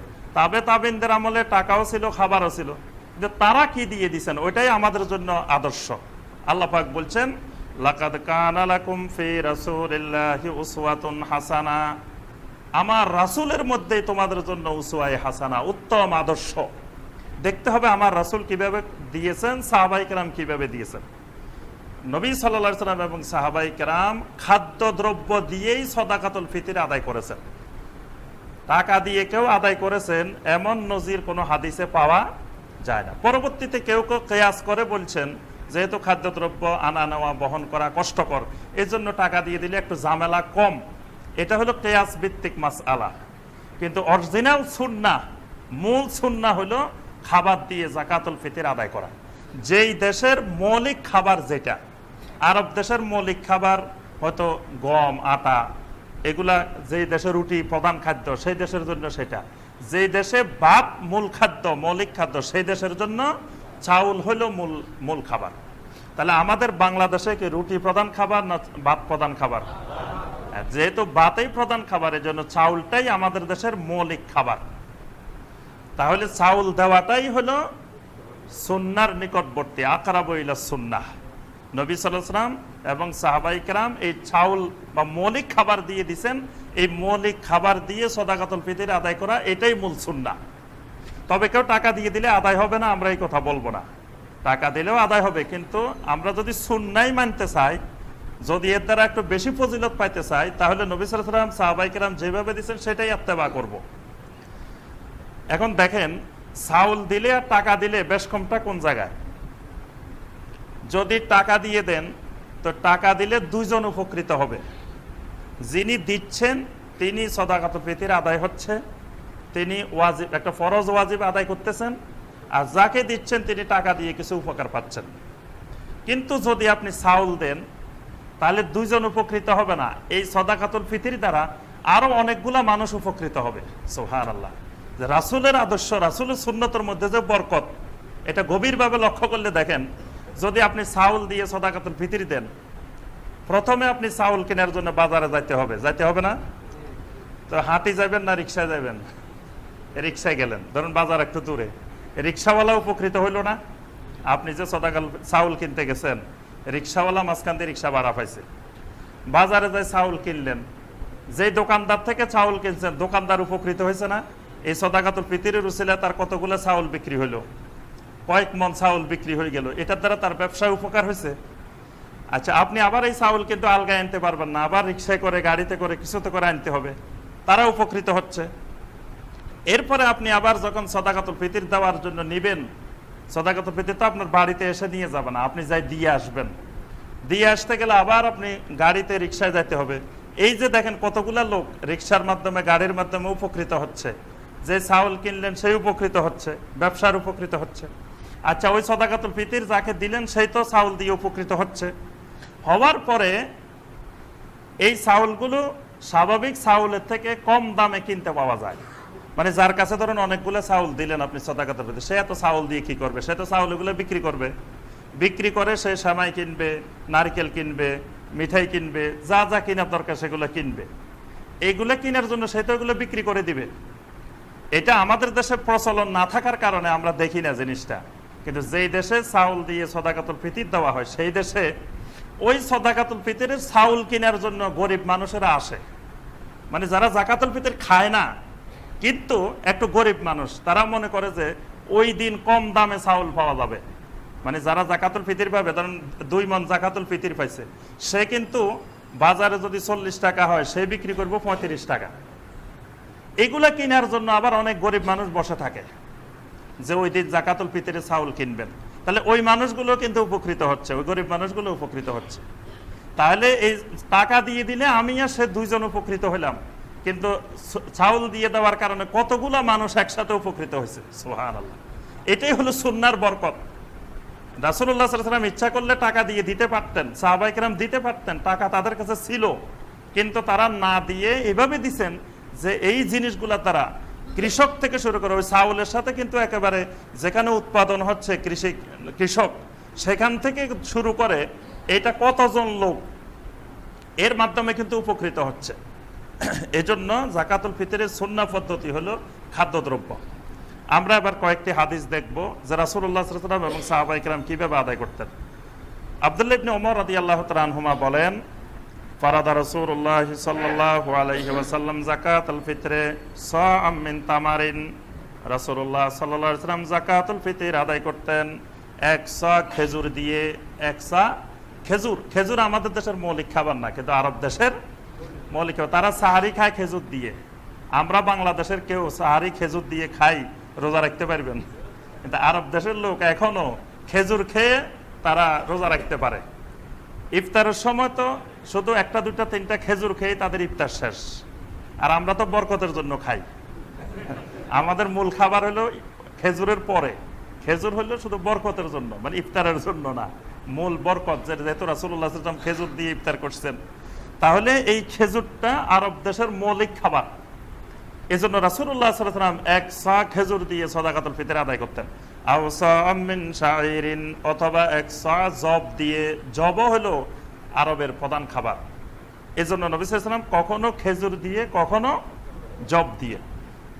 তাবেঈনদের আমলে টাকাও ছিল, খাবারও ছিল। যে তারা কি দিয়ে দিয়েছেন ওইটাই আমাদের জন্য আদর্শ। আল্লাহ পাক বলছেন, লাকাদ কানা লাকুম ফি রাসূলিল্লাহি উসওয়াতুন হাসানা, আমার রাসূলের মধ্যেই তোমাদের জন্য উসওয়ায়ে হাসানা, উত্তম আদর্শ। দেখতে হবে আমার রাসূল কিভাবে দিয়েছেন, সাহাবায়ে কেরাম কিভাবে দিয়েছেন। নবী সাল্লাল্লাহু আলাইহি ওয়াসাল্লাম এবং সাহাবায়ে কেরাম খাদ্যদ্রব্য দিয়েই সাদাকাতুল ফিতর আদায় করেছেন। টাকা দিয়ে কেউ আদায় করেছেন এমন নজির কোনো হাদিসে পাওয়া যায় না। পরবর্তীতে কেউ কেউ কিয়াস করে বলছেন, যেহেতু খাদ্যদ্রব্য আনা নেওয়া বহন করা কষ্টকর, এই জন্য টাকা দিয়ে দিলে একটু ঝামেলা কম। এটা হলো কিয়াস ভিত্তিক মাসআলা। কিন্তু অরিজিনাল সুন্নাহ, মূল সুন্নাহ হলো খাবার দিয়ে যাকাতুল ফিতর আদায় করা। যেই দেশের মৌলিক খাবার, যেটা আরব দেশের মৌলিক খাবার হয়তো গম, আটা, এগুলা যেই দেশের রুটি প্রধান খাদ্য সেই দেশের জন্য সেটা। যেই দেশে ভাত মূল খাদ্য, মৌলিক খাদ্য, সেই দেশের জন্য চাউল হলো মূল খাবার। তাহলে আমাদের বাংলাদেশে কি রুটি প্রধান খাবার না ভাত প্রধান খাবার? যেহেতু ভাতই প্রধান খাবার, এই জন্য চাউলটাই আমাদের দেশের মৌলিক খাবার। তাহলে চাউল দেওয়াটাই হলো সুন্নাহর নিকটবর্তী, আকরাবু ইলা সুন্নাহ। নবী সাল্লাল্লাহু আলাইহি ওয়াসাল্লাম এবং সাহাবায়ে কেরাম এই চাউল বা মৌলিক খাবার দিয়ে দিয়েছেন। এই মৌলিক খাবার দিয়ে সাদাকাতুল ফিতর আদায় করা, এটাই মূল সুন্নাহ। তবে কেউ টাকা দিয়ে দিলে আদায় হবে না, আমরা এই কথা বলবো না। টাকা দিলেও আদায় হবে, কিন্তু আমরা যদি সুন্নাহই মানতে চাই, যদি এর দ্বারা একটু বেশি ফজিলত পাইতে চাই, তাহলে নবী সাল্লাল্লাহু আলাইহি ওয়াসাল্লাম সাহাবায়ে কেরাম যেভাবে দিয়েছেন সেটাই ইত্তেবা করব। এখন দেখেন, চাউল দিলে আর টাকা দিলে বেশ কমটা কোন জায়গায়? যদি টাকা দিয়ে দেন তো টাকা দিলে দুইজন উপকৃত হবে। যিনি দিচ্ছেন তিনি সাদাকাতুল ফিতর আদায় হচ্ছে, তিনি ওয়াজিব, একটা ফরজ ওয়াজিব আদায় করতেছেন, আর যাকে দিচ্ছেন তিনি টাকা দিয়ে কিছু উপকার পাচ্ছেন। কিন্তু যদি আপনি চাউল দেন তাহলে দুইজন উপকৃত হবে না, এই সাদাকাতুল ফিতর দ্বারা আরো অনেকগুলা মানুষ উপকৃত হবে। সুবহানাল্লাহ। যে রাসূলের আদর্শ, রাসূলের সুন্নতের মধ্যে যে বরকত, এটা গভীরভাবে লক্ষ্য করলে দেখেন, যদি আপনি চাউল দিয়ে সাদাকাতুল ফিতর দেন, প্রথমে আপনি চাউল কেনার জন্য বাজারে যাইতে হবে না? তো হাঁটি যাবেন না রিক্সায় যাবেন? রিক্সায় গেলেন, ধরুন বাজার একটু দূরে, রিক্সাওয়ালা উপকৃত হইল না? আপনি যে চাউল কিনতে গেছেন, রিক্সাওয়ালা মাঝখান দিয়ে রিক্সা ভাড়া পাইছে, বাজারে যাই চাউল কিনলেন, যেই দোকানদার থেকে চাউল কিনছেন দোকানদার উপকৃত হয়েছে না? এই সাদাকাতুল ফিতরের উসিলায় তার কতগুলো চাউল বিক্রি হইলো, কয়েক মন চাউল বিক্রি হয়ে গেল, এটার দ্বারা তার ব্যবসায় উপকার হয়েছে। আচ্ছা, আপনি আবার এই চাউল কিন্তু আলগায় আনতে পারবেন না, আবার রিক্সায় করে, গাড়িতে করে, কিছুতে করে আনতে হবে, তারা উপকৃত হচ্ছে। এরপরে আপনি আবার যখন সাদাকাতুল ফিতর দেওয়ার জন্য নিবেন, সাদাকাতুল ফিতর তো আপনার বাড়িতে এসে নিয়ে যাবেন না, আপনি যাই দিয়ে আসবেন। দিয়ে আসতে গেলে আবার আপনি গাড়িতে, রিক্সায় যেতে হবে। এই যে দেখেন কতগুলা লোক রিক্সার মাধ্যমে, গাড়ির মাধ্যমে উপকৃত হচ্ছে। যে চাউল কিনলেন সেই উপকৃত হচ্ছে, ব্যবসার উপকৃত হচ্ছে। আচ্ছা, ওই সাদাকাতুল ফিতর যাকে দিলেন সেই তো চাউল দিয়ে উপকৃত হচ্ছে। হওয়ার পরে এই চাউলগুলো স্বাভাবিক চাউলের থেকে কম দামে কিনতে পাওয়া যায়। মানে যার কাছে ধরেন অনেকগুলো চাউল দিলেন আপনি সদাকাতুল ফিতর, সে এত চাউল দিয়ে কি করবে? সে তো চাউল এগুলো বিক্রি করবে, বিক্রি করে সে সেমাই কিনবে, নারকেল কিনবে, মিঠাই কিনবে, যা যা কেনার দরকার সেগুলো কিনবে। এইগুলো কেনার জন্য সে তো এগুলো বিক্রি করে দিবে। এটা আমাদের দেশে প্রচলন না থাকার কারণে আমরা দেখি না জিনিসটা, কিন্তু যেই দেশে চাউল দিয়ে সদাকাতুল ফিতর দেওয়া হয় সেই দেশে ওই সদাকাতুল ফিতরের চাউল কেনার জন্য গরিব মানুষেরা আসে। মানে যারা জাকাতুল ফিতর খায় না কিন্তু একটু গরিব মানুষ, তারা মনে করে যে ওই দিন কম দামে চাউল পাওয়া যাবে। মানে যারা জাকাতুল ফিতর পাবে, ধরেন 2 মণ জাকাতুল ফিতর পাইছে, সে কিন্তু বাজারে যদি 40 টাকা হয় সে বিক্রি করবো 35 টাকা। এগুলা কেনার জন্য আবার অনেক গরিব মানুষ বসে থাকে যে ওই দিন জাকাতুল ফিতরে চাউল কিনবেন। তাহলে ওই মানুষগুলো কিন্তু উপকৃত হচ্ছে, ওই গরিব মানুষগুলো উপকৃত হচ্ছে। তাহলে এই টাকা দিয়ে দিলে আমি আর সে 2 জন উপকৃত হইলাম, কিন্তু চাউল দিয়ে দেওয়ার কারণে কতগুলা মানুষ একসাথে উপকৃত হয়েছে। সুবহানাল্লাহ, এটাই হলো সুন্নাহর বরকত। রাসূলুল্লাহ সাল্লাল্লাহু আলাইহি ওয়াসাল্লাম ইচ্ছা করলে টাকা দিয়ে দিতে পারতেন, সাহাবায়ে কেরাম দিতে পারতেন, টাকা তাদের কাছে ছিল, কিন্তু তারা না দিয়ে এভাবে দিছেন যে এই জিনিসগুলা তারা কৃষক থেকে শুরু করে ওই চাউলের সাথে কিন্তু একেবারে যেখানে উৎপাদন হচ্ছে কৃষক সেখান থেকে শুরু করে এটা কতজন লোক এর মাধ্যমে কিন্তু উপকৃত হচ্ছে। এজন্য জাকাতুল ফিতরের সুন্নাহ পদ্ধতি হলো খাদ্যদ্রব্য। আমরা এবার কয়েকটি হাদিস দেখব যে রাসূলুল্লাহ সাল্লাল্লাহু আলাইহি ওয়াসাল্লাম এবং সাহাবায়ে কেরাম কিভাবে আদায় করতেন। আব্দুল্লাহ ইবনে ওমর রাদিয়াল্লাহু তাআলা আনহুমা বলেন, ফারাদা রাসূলুল্লাহ সাল্লাল্লাহু আলাইহি ওয়াসাল্লাম যাকাতুল ফিতরে সাআম মিন তামারিন। রাসূলুল্লাহ সাল্লাল্লাহু আলাইহি ওয়াসাল্লাম যাকাতুল ফিতর আদায় করতেন 1 সা খেজুর দিয়ে। 1 সা খেজুর, খেজুর আমাদের দেশের মৌলিক খাবার না, কিন্তু আরব দেশের মৌলিক খাবার। তারা সাহারি খায় খেজুর দিয়ে। আমরা বাংলাদেশের কেউ সাহারি খেজুর দিয়ে খাই, রোজা রাখতে পারবেন, কিন্তু আরব দেশের লোক এখনো খেজুর খেয়ে তারা রোজা রাখতে পারে। ইফতারের সময় তো শুধু 1টা 2টা 3টা খেজুর খেয়ে তাদের ইফতার শেষ। আর আমরা তো বরকতের জন্য খাই, আমাদের মূল খাবার হলো খেজুরের পরে। খেজুর হলো শুধু বরকতের জন্য, মানে ইফতারের জন্য না, মূল বরকত। যেহেতু রাসূলুল্লাহ সাল্লাল্লাহু আলাইহি ওয়াসাল্লাম খেজুর দিয়ে ইফতার করছেন, তাহলে এই খেজুরটা আরব দেশের মৌলিক খাবার। এজন্য রাসূলুল্লাহ সাল্লাল্লাহু আলাইহি ওয়াসাল্লাম 1 সা খেজুর দিয়ে সাদাকাতুল ফিতর আদায় করতেন। আও সাআম মিন শাইরিন, অথবা 1 সা জব দিয়ে। জব হলো আরবের প্রধান খাবার। এজন্য নবী সাল্লাল্লাহু আলাইহি ওয়াসাল্লাম কখনো খেজুর দিয়ে, কখনো জব দিয়ে।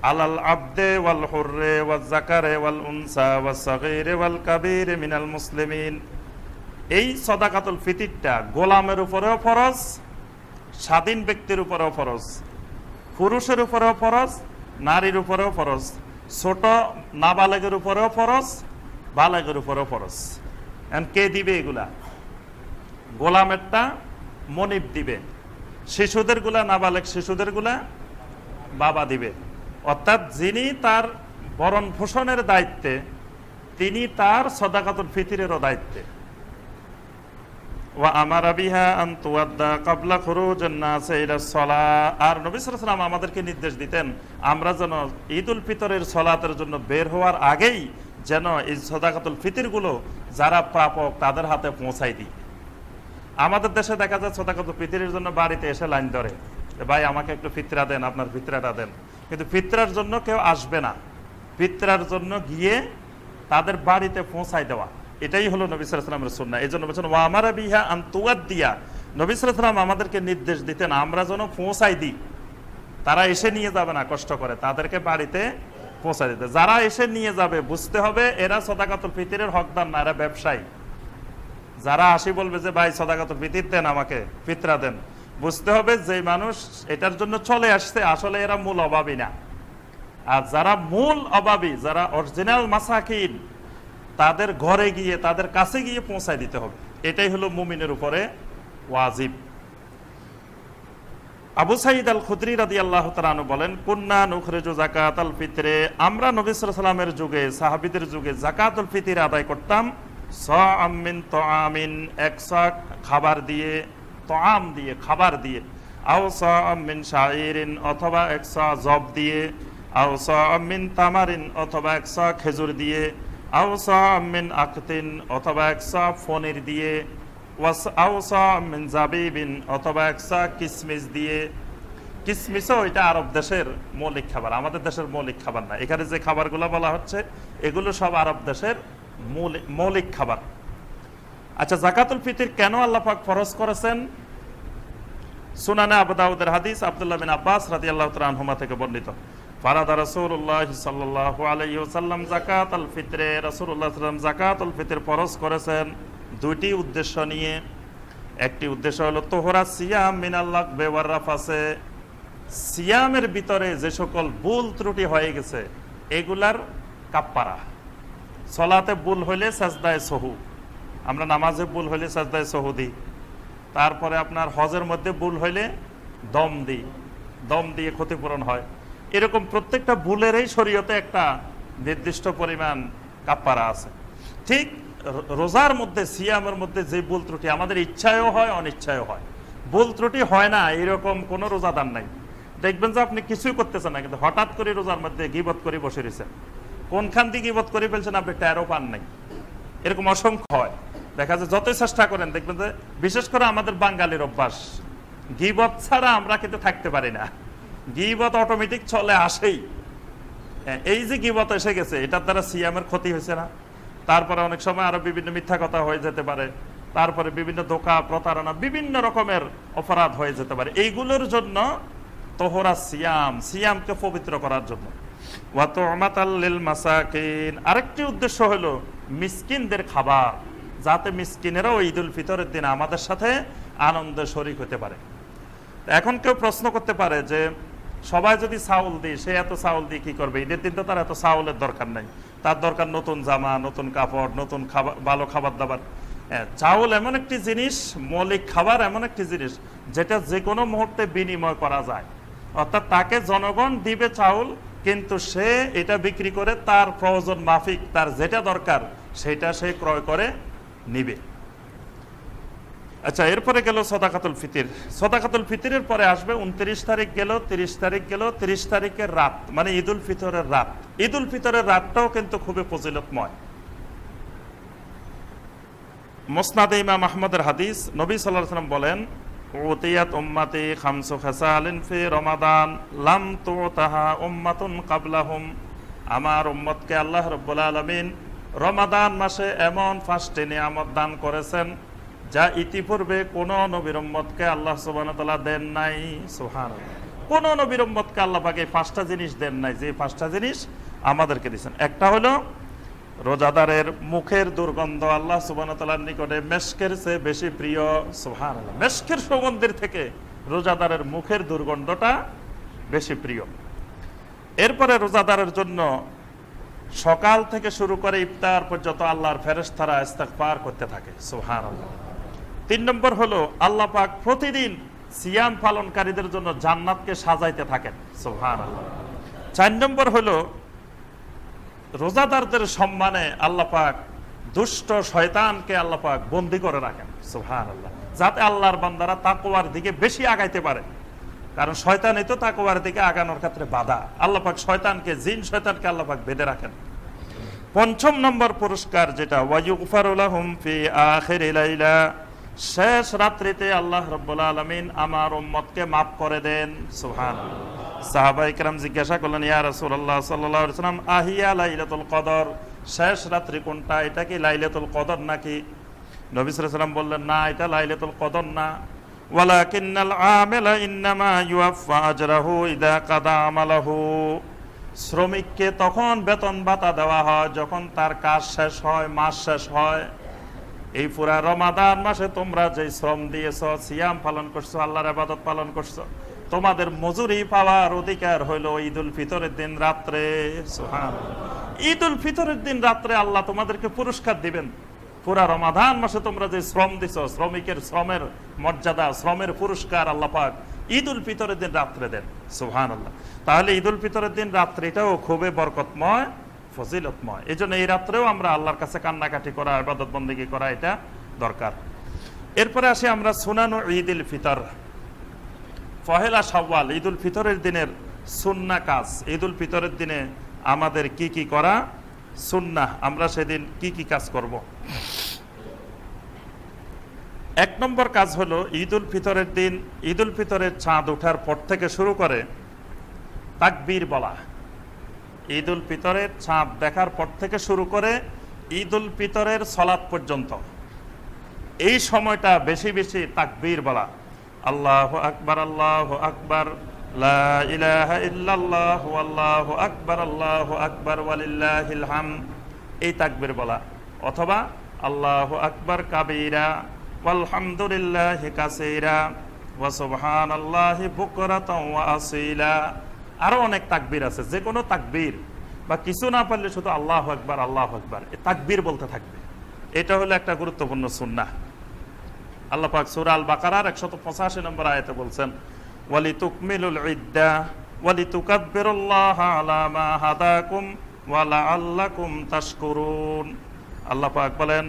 আলাল আবদে ওয়াল হুররে ওয়াজ যাকারে ওয়াল উনসা ওয়াস সাগীরে ওয়াল কাবীরে মিনাল মুসলিমিন। এই সাদাকাতুল ফিতরটা গোলামের উপরেও ফরজ, স্বাধীন ব্যক্তির উপরেও ফরজ, পুরুষের উপরেও ফরজ, নারীর উপরেও ফরজ, ছোট নাবালেগের উপরেও ফরজ, বালেগের উপরেও ফরজ। এখন কে দিবে এগুলা? গোলামেরটা মনিব দিবে, শিশুদের গুলা, নাবালেগ শিশুদের গুলা বাবা দিবে। অর্থাৎ যিনি তার ভরণ পোষণের দায়িত্বে, তিনি তার সাদাকাতুল ফিতরেরও দায়িত্বে। ওয়া আমারা বিহা আন তুআদ্দা ক্বাবলা খুরুজিন নাস ইলা সলাহ। আর নবী সাল্লাল্লাহু আলাইহি ওয়াসাল্লাম আমাদেরকে নির্দেশ দিতেন আমরা যেন ঈদুল ফিতরের সালাতের জন্য বের হওয়ার আগেই যেন এই সাদাকাতুল ফিতরগুলো যারা প্রাপক তাদের হাতে পৌঁছাই দিই। আমাদের দেশে দেখা যায় সাদাকাতুল ফিতরের জন্য বাড়িতে এসে লাইন ধরে, ভাই আমাকে একটু ফিতরা দেন, আপনার ফিতরাটা দেন, কিন্তু ফিতরার জন্য কেউ আসবে না। ফিতরার জন্য গিয়ে তাদের বাড়িতে পৌঁছাই দেওয়া, এটাই হলো নবী সাল্লাল্লাহু আলাইহি ওয়াসাল্লামের সুন্নাহ। এই জন্য বলছেন ওয়া আমারা বিহা আন তুআদ্দিয়া। নবী সাল্লাল্লাহু আলাইহি ওয়াসাল্লাম আমাদেরকে নির্দেশ দিতেন আমরা যেন পৌঁছাই দিই। তারা এসে নিয়ে যাবে না কষ্ট করে, তাদেরকে বাড়িতে পৌঁছাই দিতে। যারা এসে নিয়ে যাবে বুঝতে হবে এরা সাদাকাতুল ফিতরের হকদার না, এরা ব্যবসায়ী। যারা আসি বলবে যে ভাই সাদাকাতুল ফিতর দেন, আমাকে ফিতরা দেন, বুঝতে হবে যে মানুষ এটার জন্য চলে আসছে আসলে এরা মূল অভাবী না। আর যারা মূল অভাবী, যারা অরিজিনাল মাসাকিন, তাদের ঘরে গিয়ে তাদের কাছে গিয়ে পৌঁছায় দিতে হবে। এটাই হলো মুমিনের উপরে ওয়াজিব। আবু সাঈদ আল খুদরি রাদিয়াল্লাহু তাআলা আনহু বলেন, কুন্না নুখরিজু যাকাতাল ফিতরে, আমরা নবী সাল্লাল্লাহু আলাইহি ওয়াসাল্লামের যুগে, সাহাবীদের যুগে যাকাতুল ফিতর আদায় করতাম সাআম মিন তুআমিন, 1 সা খাবার দিয়ে, তুআম দিয়ে খাবার দিয়ে। আও সাআম মিন শাইরিন, অথবা 1 সা জব দিয়ে। আও সাআম মিন তামারিন, অথবা 1 সা খেজুর দিয়ে। আও সাআম মিন আকতিন, অথবা 1 সা ফনির দিয়ে। আও সাআম মিন জাবিবিন, অথবা 1 সা কিসমিস দিয়ে। কিসমিসও এটা আরব দেশের মৌলিক খাবার, আমাদের দেশের মৌলিক খাবার না। এখানে যে খাবারগুলো বলা হচ্ছে এগুলো সব আরব দেশের মৌলিক খাবার। আচ্ছা, যাকাতুল ফিতর কেন আল্লাহ পাক ফরজ করেছেন? সুনানে আবু দাউদের হাদিস আব্দুল্লাহ বিন আব্বাস রাদিয়াল্লাহু তাআলা আনহুমা থেকে বর্ণিত, ফারাদা রাসূলুল্লাহ সাল্লাল্লাহু আলাইহি ওয়াসাল্লাম যাকাতুল ফিতরে, রাসূলুল্লাহ সাল্লাল্লাহু আলাইহি ওয়াসাল্লাম যাকাতুল ফিতর ফরজ করেছেন দুইটি উদ্দেশ্য নিয়ে। একটি উদ্দেশ্য হলো তোহরা সিয়াম মিনাল লাগবে ওয়ার রাফাসে, সিয়ামের ভিতরে যে সকল ভুল ত্রুটি হয়ে গেছে এগুলার কাফফারা। সলাতে ভুল হইলে সাজদায়ে সহু, আমরা নামাজে ভুল হইলে সাজদায়ে সহু দিই। তারপরে আপনার হজের মধ্যে ভুল হইলে দম দিই, দম দিয়ে ক্ষতিপূরণ হয়। এরকম প্রত্যেকটা ভুলেরই শরীয়তে একটা নির্দিষ্ট পরিমাণ কাফফারা আছে। ঠিক রোজার মধ্যে, সিয়ামের মধ্যে যে ভুল ত্রুটি আমাদের ইচ্ছায়ও হয় অনিচ্ছায়ও হয়, ভুল ত্রুটি হয় না এরকম কোনো রোজাদার নাই। দেখবেন যে আপনি কিছুই করতেছেন না, কিন্তু হঠাৎ করে রোজার মধ্যে গীবত করে বসে রয়েছেন, কোনখান দিয়ে গীবত করে ফেলছেন আপনি টেরও পান নাই। এরকম অসংখ্য হয়। দেখা যায় যতই চেষ্টা করেন দেখবেন যে বিশেষ করে আমাদের বাঙালির অভ্যাস, গীবত ছাড়া আমরা কিন্তু থাকতে পারি না, গীবত অটোমেটিক চলে আসেই। এই যে গীবত এসে গেছে এটার দ্বারা সিয়ামের ক্ষতি হয়েছে না? তারপরে অনেক সময় আরো বিভিন্ন মিথ্যা কথা হয়ে যেতে পারে, তারপরে বিভিন্ন ধোঁকা প্রতারণা বিভিন্ন রকমের অপরাধ হয়ে যেতে পারে। এইগুলোর জন্য তোহরা সিয়াম, সিয়ামকে পবিত্র করার জন্য। ওয়া তু'মাতাল লিল মাসাকিন, আরেকটি উদ্দেশ্য হলো মিসকিনদের খাবার, যাতে মিসকিনেরাও ঈদুল ফিতরের দিন আমাদের সাথে আনন্দে শরীক হতে পারে। এখন কেউ প্রশ্ন করতে পারে যে সবাই যদি চাউল দিই, সে এত চাউল দিয়ে কি করবে? ঈদের দিন তো তার এত চাউলের দরকার নাই, তার দরকার নতুন জামা, নতুন কাপড়, নতুন খাবার, ভালো খাবার দাবার। চাউল এমন একটি জিনিস, মৌলিক খাবার এমন একটি জিনিস যেটা যে কোনো মুহূর্তে বিনিময় করা যায়। অর্থাৎ তাকে জনগণ দিবে চাউল, কিন্তু সে এটা বিক্রি করে তার প্রয়োজন মাফিক তার যেটা দরকার সেটা সে ক্রয় করে নিবে। আচ্ছা, এরপরে গেল সাদাকাতুল ফিতর। সাদাকাতুল ফিতরের পরে আসবে 29 তারিখ গেল, 30 তারিখ গেল, 30 তারিখের রাত, মানে ঈদুল ফিতরের রাত। ঈদুল ফিতরের রাতটাও কিন্তু খুবই ফজিলতময়। মুসনাদে ইমাম আহমদের হাদিস, নবী সাল্লাল্লাহু আলাইহি ওয়াসাল্লাম বলেন, উতিয়াত উম্মতি খামসু খাসালিন ফি রমাদান লাম তুতাহা উম্মাতুন কাবলাহুম, আমার উম্মতকে আল্লাহ রাব্বুল আলামিন রমাদান মাসে এমন 5টি নিয়ামত দান করেছেন যা ইতিপূর্বে কোন নবীর উম্মতকে আল্লাহ সুবহানাহু ওয়া তাআলা দেন নাই। সুবহানাল্লাহ, কোন নবীর উম্মতকে আল্লাহ পাক এই 5টা জিনিস দেন নাই, যে 5টা জিনিস আমাদেরকে দিয়েছেন। একটা হলো রোজাদারের মুখের দুর্গন্ধ আল্লাহ সুবহানাহু ওয়া তাআলার নিকটে মেশকের চেয়ে বেশি প্রিয়। সুবহানাল্লাহ, মেশকের সুগন্ধের থেকে রোজাদারের মুখের দুর্গন্ধটা বেশি প্রিয়। এরপরে রোজাদারের জন্য সকাল থেকে শুরু করে ইফতার পর্যন্ত আল্লাহর ফেরেশতারা ইস্তিগফার করতে থাকে। সুবহানাল্লাহ। 3 নম্বর হলো আল্লাহ পাক প্রতিদিন সিয়াম পালনকারীদের জন্য জান্নাতকে সাজাইতে থাকেন। সুবহানাল্লাহ। 4 নম্বর হলো রোজাদারদের সম্মানে আল্লাহ পাক দুষ্ট শয়তানকে আল্লাহ পাক বন্দী করে রাখেন। সুবহানাল্লাহ, যাতে আল্লাহর বান্দারা তাকওয়ার দিকে বেশি আগাইতে পারে, কারণ শয়তানই তো তাকওয়ার দিকে আগানোর ক্ষেত্রে বাধা। আল্লাহ পাক শয়তানকে, জিন শয়তানকে আল্লাহ পাক বেঁধে রাখেন। 5 নম্বর পুরস্কার যেটা, ওয়ায়ুগফারু লাহুম ফি আখিরি লাইলা, শেষ রাত্রিতে আল্লাহ রাব্বুল আলামিন আমার উম্মতকে maaf করে দেন। সুবহানাল্লাহ। সাহাবায়ে কেরাম জিজ্ঞাসা করলেন, ইয়া রাসূলুল্লাহ সাল্লাল্লাহু আলাইহি ওয়াসাল্লাম, আহিয়া লাইলাতুল কদর, শেষ রাত্রি কোনটা? এটা কি লাইলাতুল কদর নাকি? নবী সাল্লাল্লাহু আলাইহি ওয়াসাল্লাম বললেন, না, এটা লাইলাতুল কদর না। ওয়ালাকিন্নাল আমিলা ইন্নামা ইউওয়াফা আজরাহু ইযা কাদা আমালাহু, শ্রমিককে তখন বেতন ভাতা দেওয়া হয় যখন তার কাজ শেষ হয়, মাস শেষ হয়। এই পুরা রমাদান মাসে তোমরা যে শ্রম দিয়েছো, সিয়াম পালন করছো, আল্লাহর ইবাদত পালন করছো, তোমাদের মজুরি পাওয়ার অধিকার হইল ঈদুল ফিতরের দিন রাত্রে। সুবহানাল্লাহ, ঈদুল ফিতরের দিন রাত্রে আল্লাহ তোমাদেরকে পুরস্কার দিবেন। পুরা রমাদান মাসে তোমরা যে শ্রম দিছো, শ্রমিকের শ্রমের মর্যাদা, শ্রমের পুরস্কার আল্লাহ পাক ঈদুল ফিতরের দিন রাত্রে দেন। সুবহানাল্লাহ। তাহলে ঈদুল ফিতরের দিন রাত্রিটাও খুবই বরকতময়, ফজিলতময়। এই জন্য এই রাত্রেও আমরা আল্লাহর কাছে কান্নাকাটি করা, ইবাদত বন্দেগী করা, এটা দরকার। এরপরে আসি আমরা সুনানু ঈদুল ফিতর। পহেলা শাওয়াল, ঈদুল ফিতরের দিনের সুন্নাহ কাজ। ঈদুল ফিতরের দিনে আমাদের কি কি করা সুন্নাহ, আমরা সেদিন কি কি কাজ করব। এক নম্বর কাজ হলো ঈদ উল ফিতরের দিন, ঈদ উল ফিতরের চাঁদ ওঠার পর থেকে শুরু করে তাকবীর বলা। ঈদ উল ফিতরের চাঁদ দেখার পর থেকে শুরু করে ঈদ উল ফিতরের সলাত পর্যন্ত এই সময়টা বেশি বেশি তাকবীর বলা। আল্লাহু আকবার, আল্লাহু আকবার, লা ইলাহা ইল্লাল্লাহ, আল্লাহু আকবার, আল্লাহু আকবার, ওয়ালিল্লাহিল হামদ, এই তাকবীর বলা। অথবা আল্লাহু আকবার কাবীরা ওয়ালহামদুলিল্লাহি কাসীরা ওয়া সুবহানাল্লাহি বুকরাতাও ওয়া আসীলা। আরো অনেক তাকবীর আছে, যে কোনো তাকবীর বা কিছু না পারলে শুধু আল্লাহু আকবার, আল্লাহু আকবার এই তাকবীর বলতে থাকবে। এটা হলো একটা গুরুত্বপূর্ণ সুন্নাহ। আল্লাহ পাক সূরা আল বাকারার 185 নম্বর আয়াতে বলছেন, ওয়ালিতুকমিলুল ইদ্দা ওয়ালিতুকাব্বিরুল্লাহা আলা মা হাদাকুম ওয়া লাআল্লাকুম তাশকুরুন। আল্লাহ পাক বলেন,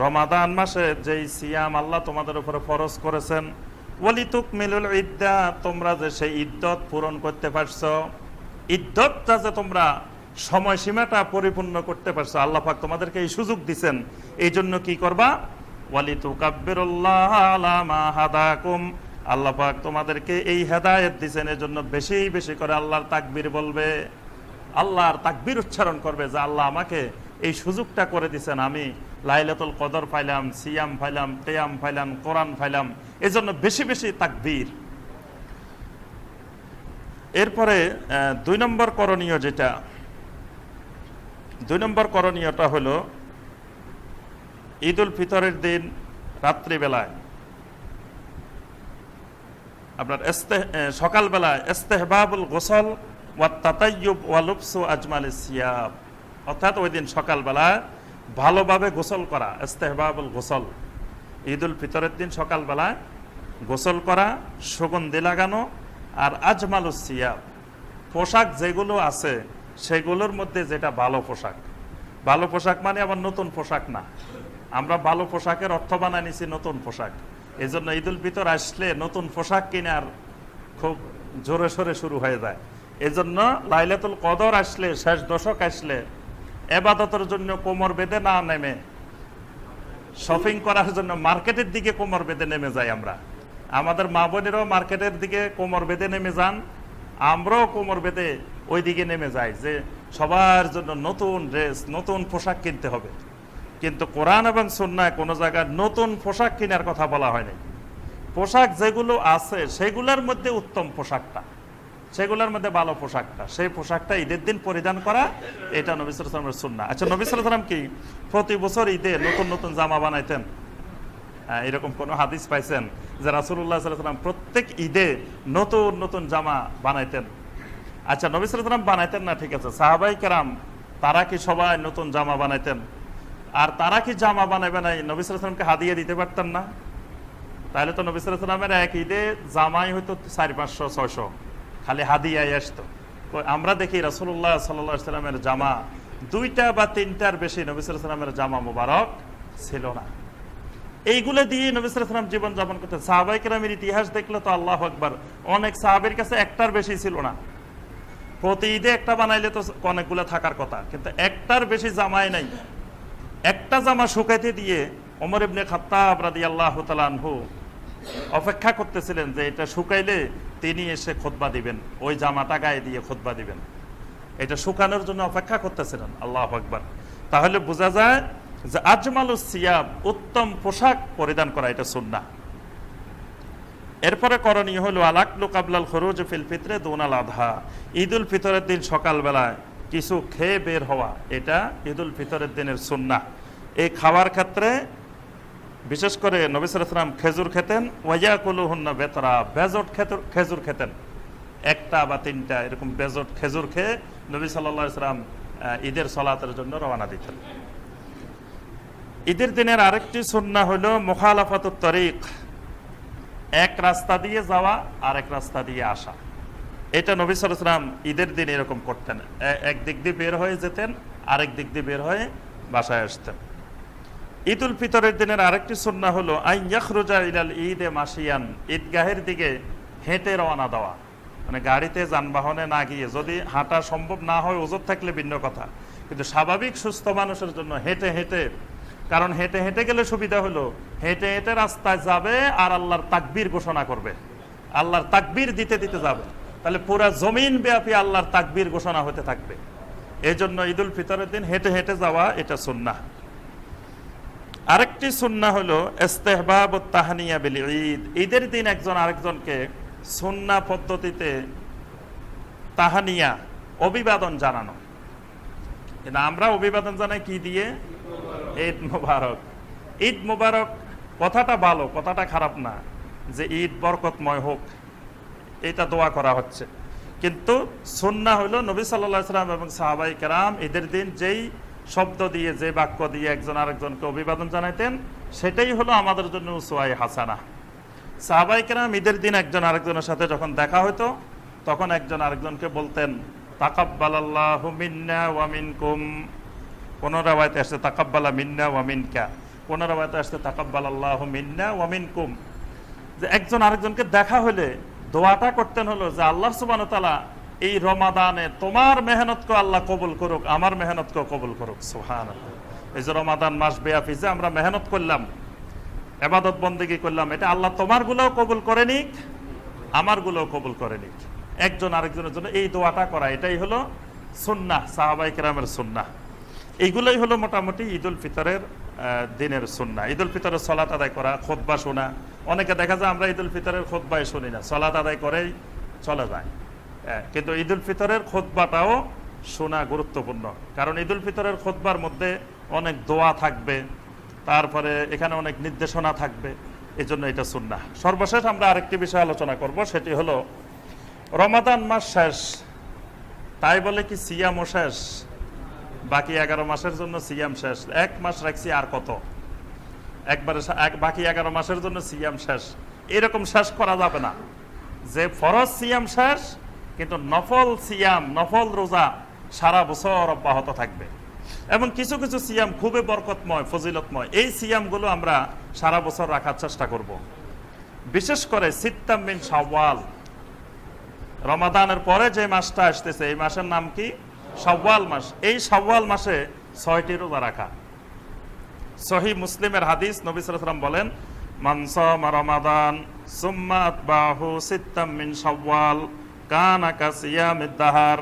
রমাদান মাসে যেই সিয়াম আল্লাহ তোমাদের উপরে ফরজ করেছেন, ওয়ালিতুকমিলুল ইদ্দা, তোমরা যে সেই ইদ্দত পূরণ করতে পারছো, ইদ্দতটা যে তোমরা সময়সীমাটা পরিপূর্ণ করতে পারছো, আল্লাহ পাক তোমাদেরকে এই সুযোগ দিবেন। এই জন্য কি করবা? ওয়ালিতুকাব্বিরুল্লাহা আলা মা হাদাকুম, আল্লাহ পাক তোমাদেরকে এই হেদায়েত দিবেন, এর জন্য বেশি বেশি করে আল্লাহর তাকবীর বলবে, আল্লাহর তাকবীর উচ্চারণ করবে যে আল্লাহ আমাকে এই সুযোগটা করে দিবেন, আমি লাইলাতুল কদর পাইলাম, সিয়াম পাইলাম, কিয়াম পাইলাম, কোরআন পাইলাম, এজন্য বেশি বেশি তাকবীর। এরপরে 2 নম্বর করণীয়, যেটা 2 নম্বর করণীয়টা হলো ঈদ উল ফিতরের দিন রাত্রিবেলায় আপনার সকালবেলায় ইস্তেহবাবুল গোসল ওয়া তাতায়্যুব ওয়া লুবসু আজমালিস সিয়াব, অর্থাৎ ওই দিন সকালবেলায় ভালোভাবে গোসল করা, ইস্তেহবাবুল গোসল। ঈদ উল ফিতরের দিন সকালবেলায় গোসল করা, সুগন্ধি লাগানো, আর আজমালুস সিয়াব, পোশাক যেগুলো আছে সেগুলোর মধ্যে যেটা ভালো পোশাক। ভালো পোশাক মানে আবার নতুন পোশাক না, আমরা ভালো পোশাকের অর্থ বানায় নিছি নতুন পোশাক। এই জন্য ঈদ উল ফিতর আসলে নতুন পোশাক কেনার খুব জোরে সোরে শুরু হয়ে যায়। এই জন্য লাইলাতুল কদর আসলে, শেষ দশক আসলে ইবাদতের জন্য কোমর বেঁধে না নেমে শপিং করার জন্য মার্কেটের দিকে কোমর বেঁধে নেমে যাই আমরা। আমাদের মা বোনেরাও মার্কেটের দিকে কোমর বেঁধে নেমে যান, আমরাও কোমর বেঁধে ওই দিকে নেমে যাই যে সবার জন্য নতুন ড্রেস, নতুন পোশাক কিনতে হবে। কিন্তু কোরআন এবং সুন্নায় কোনো জায়গায় নতুন পোশাক কেনার কথা বলা হয়নি। পোশাক যেগুলো আছে সেগুলোর মধ্যে উত্তম পোশাকটা, সেগুলোর মধ্যে ভালো পোশাকটা, সেই পোশাকটা ঈদের দিন পরিধান করা, এটা নবী সাল্লাল্লাহু আলাইহি ওয়াসাল্লামের সুন্নাহ। আচ্ছা, নবী সাল্লাল্লাহু আলাইহি ওয়াসাল্লাম কি প্রতি বছর ঈদে নতুন নতুন জামা বানাইতেন? এরকম কোন হাদিস পাইছেন যে রাসূলুল্লাহ সাল্লাল্লাহু আলাইহি ওয়াসাল্লাম প্রত্যেক ঈদে নতুন নতুন জামা বানাইতেন? আচ্ছা, নবী সাল্লাল্লাহু আলাইহি ওয়াসাল্লাম বানাইতেন না, ঠিক আছে, সাহাবায়ে কেরাম তারা কি সবাই নতুন জামা বানাইতেন? আর তারা কি জামা বানাবে নাই নবী সাল্লাল্লাহু আলাইহি ওয়াসাল্লামকে হাদিয়া দিতে পারতেন না? তাহলে তো নবী সাল্লাল্লাহু আলাইহি ওয়াসাল্লামের এক ঈদে জামাই হয়তো 400-500-600 খালি হাদিয়ায় আসতো। আমরা দেখি রাসূলুল্লাহ সাল্লাল্লাহু আলাইহি ওয়াসাল্লামের জামা 2টা বা 3টার বেশি নবী সাল্লাল্লাহু আলাইহি ওয়াসাল্লামের জামা মোবারক ছিল না। এইগুলো দিয়ে নবী সাল্লাল্লাহু আলাইহি ওয়াসাল্লাম জীবন যাপন করতেন। সাহাবায়ে কেরামের ইতিহাস দেখলে তো আল্লাহু আকবার, অনেক সাহাবীর কাছে একটার বেশি ছিল না। প্রতি ঈদে একটা বানাইলে তো অনেকগুলো থাকার কথা, কিন্তু একটার বেশি জামাই নাই। একটা জামা শুকাইতে দিয়ে ওমর ইবনে খাত্তাব রাদিয়াল্লাহু তাআলা আনহু অপেক্ষা করতেছিলেন যে এটা শুকাইলে তিনি এসে খুতবা দিবেন, ওই জামাটা গায়ে দিয়ে খুতবা দিবেন। এটা শুকানোর জন্য অপেক্ষা করতেছিলেন। আল্লাহু আকবার। তাহলে বোঝা যায় যে আজমালুস সিয়াব, উত্তম পোশাক পরিধান করা, এটা সুন্নাহ। এরপরে করণীয় হলো আলাকলু কাবলাল খুরুজ ফিল ফিতরে দুনাল আযহা, ঈদ উল ফিতরের দিন সকালবেলায় কিছু খেয়ে বের হওয়া, এটা ঈদ উল ফিতরের দিনের সুন্নাহ। এই খাওয়ার ক্ষেত্রে বিশেষ করে নবী সাল্লাল্লাহু আলাইহি ওয়াসাল্লাম খেজুর খেতেন, ওয়ায়াকুলুহুন্না বেতরা, বেজট খেজুর খেতেন, 1টা বা 3টা এরকম বেজট খেজুর খেয়ে নবী সাল্লাল্লাহু আলাইহি ওয়াসাল্লাম ঈদের সালাতের জন্য রওনা দিতেন। ঈদের দিনের আরেকটি সুন্নাহ হলো মুখালাফাতুত তরিক, এক রাস্তা দিয়ে যাওয়া আর এক রাস্তা দিয়ে আসা। এটা নবী সাল্লাল্লাহু আলাইহি ওয়াসাল্লাম ঈদের দিন এরকম করতেন, এক দিক দিয়ে বের হয়ে যেতেন, আরেক দিক দিয়ে বের হয়ে বাসায় আসতেন। ঈদ উল ফিতরের দিনের আরেকটি সুন্নাহ হলো আন ইয়াখরুজা ইলাল ঈদে মাশিয়ান, ঈদগাহের দিকে হেঁটে রওনা দেওয়া, মানে গাড়িতে যানবাহনে না গিয়ে। যদি হাঁটা সম্ভব না হয়, ওজর থাকলে ভিন্ন কথা, কিন্তু স্বাভাবিক সুস্থ মানুষের জন্য হেঁটে হেঁটে কারণ হেঁটে হেঁটে গেলে সুবিধা হলো, হেঁটে হেঁটে রাস্তায় যাবে আর আল্লাহর তাকবীর ঘোষণা করবে, আল্লাহর তাকবীর দিতে দিতে যাবে, তাহলে পুরা জমিন ব্যাপী আল্লাহর তাকবীর ঘোষণা হতে থাকবে। এই জন্য ঈদুল ফিতরের দিন হেঁটে হেঁটে যাওয়া এটা সুন্নাহ। আরেকটি সুন্নাহ হলো ইস্তেহবাব তাহনিয়া বিল ঈদ। ঈদের দিন একজন আরেকজনকে সুন্নাহ পদ্ধতিতে তাহানিয়া অভিবাদন জানানো। কিন্তু আমরা অভিবাদন জানাই কি দিয়ে? ঈদ মুবারক। ঈদ মুবারক কথাটা ভালো, কথাটা খারাপ না, যে ঈদ বরকতময় হোক, এটা দোয়া করা হচ্ছে। কিন্তু সুন্নাহ হলো নবী সাল্লাল্লাহু আলাইহি ওয়াসাল্লাম এবং সাহাবায়ে কেরাম ঈদের দিন যেই শব্দ দিয়ে, যে বাক্য দিয়ে একজন আরেকজনকে অভিবাদন জানাইতেন, সেটাই হলো আমাদের জন্য উসওয়ায়ে হাসানা। সাহাবায়ে কেরাম ঈদের দিন একজন আরেকজনের সাথে যখন দেখা হতো, তখন একজন আরেকজনকে বলতেন তাকাব্বালাল্লাহু মিন্না ওয়া মিনকুম। কোন রাওয়ায়াতে আসছে তাকাব্বালা মিন্না ওয়া মিনকা, কোন রাওয়ায়াতে আসছে তাকাব্বালাল্লাহু মিন্না ওয়া মিনকুম। যে একজন আরেকজনকে দেখা হলে দোয়াটা করতেন হলো যে আল্লাহ সুবহানাহু ওয়া তাআলা এই রমাদানে তোমার মেহনতকে আল্লাহ কবুল করুক, আমার মেহনতকে কবুল করুক। সুবহানাল্লাহ। এই যে রমাদান মাস ব্যাপী যে আমরা মেহনত করলাম, ইবাদত বন্দেগী করলাম, এটা আল্লাহ তোমার গুলোও কবুল করে নিক, আমার গুলোও কবুল করে নিক। একজন আরেকজনের জন্য এই দোয়াটা করা, এটাই হলো সুন্নাহ, সাহাবায়ে কেরামের সুন্নাহ। এইগুলোই হলো মোটামুটি ঈদুল ফিতরের দিনের সুন্নাহ। ঈদুল ফিতরের সালাত আদায় করা, খুতবা শোনা। অনেকে দেখা যায় আমরা ঈদুল ফিতরের খুতবাই শুনি না, সালাত আদায় করেই চলে যায়। কিন্তু ঈদুল ফিতরের খুতবাটাও শোনা গুরুত্বপূর্ণ, কারণ ঈদুল ফিতরের খুতবার মধ্যে অনেক দোয়া থাকবে, তারপরে এখানে অনেক নির্দেশনা থাকবে, এই জন্য এটা সুন্নাহ। সর্বশেষ আমরা আরেকটি বিষয় আলোচনা করব, সেটি হলো রমাদান মাস শেষ, তাই বলে কি সিয়ামও শেষ? বাকি 11 মাসের জন্য সিয়াম শেষ? এক মাস রাখছি আর কত, একবারে বাকি 11 মাসের জন্য সিয়াম শেষ, এরকম শেষ করা যাবে না। যে ফরজ সিয়াম শেষ, কিন্তু নফল সিয়াম, নফল রোজা সারা বছর অব্যাহত থাকবে। এবং কিছু কিছু সিয়াম খুবই বরকতময়, ফজিলতময়, এই সিয়ামগুলো আমরা সারা বছর রাখার চেষ্টা করব। বিশেষ করে সিত্তাম মিন শাওয়াল, রমাদানের পরে যে মাসটা আসতেছে, এই মাসের নাম কি? শাওয়াল মাস। এই শাওয়াল মাসে 6টি রোজা রাখা। সহিহ মুসলিমের হাদিস, নবী সাল্লাল্লাহু আলাইহি ওয়াসাল্লাম বলেন মান সামা রমাদান সুম্মা আতবাহু সিত্তাম মিন শাওয়াল কানা কাসিয়ামিদ দাহার।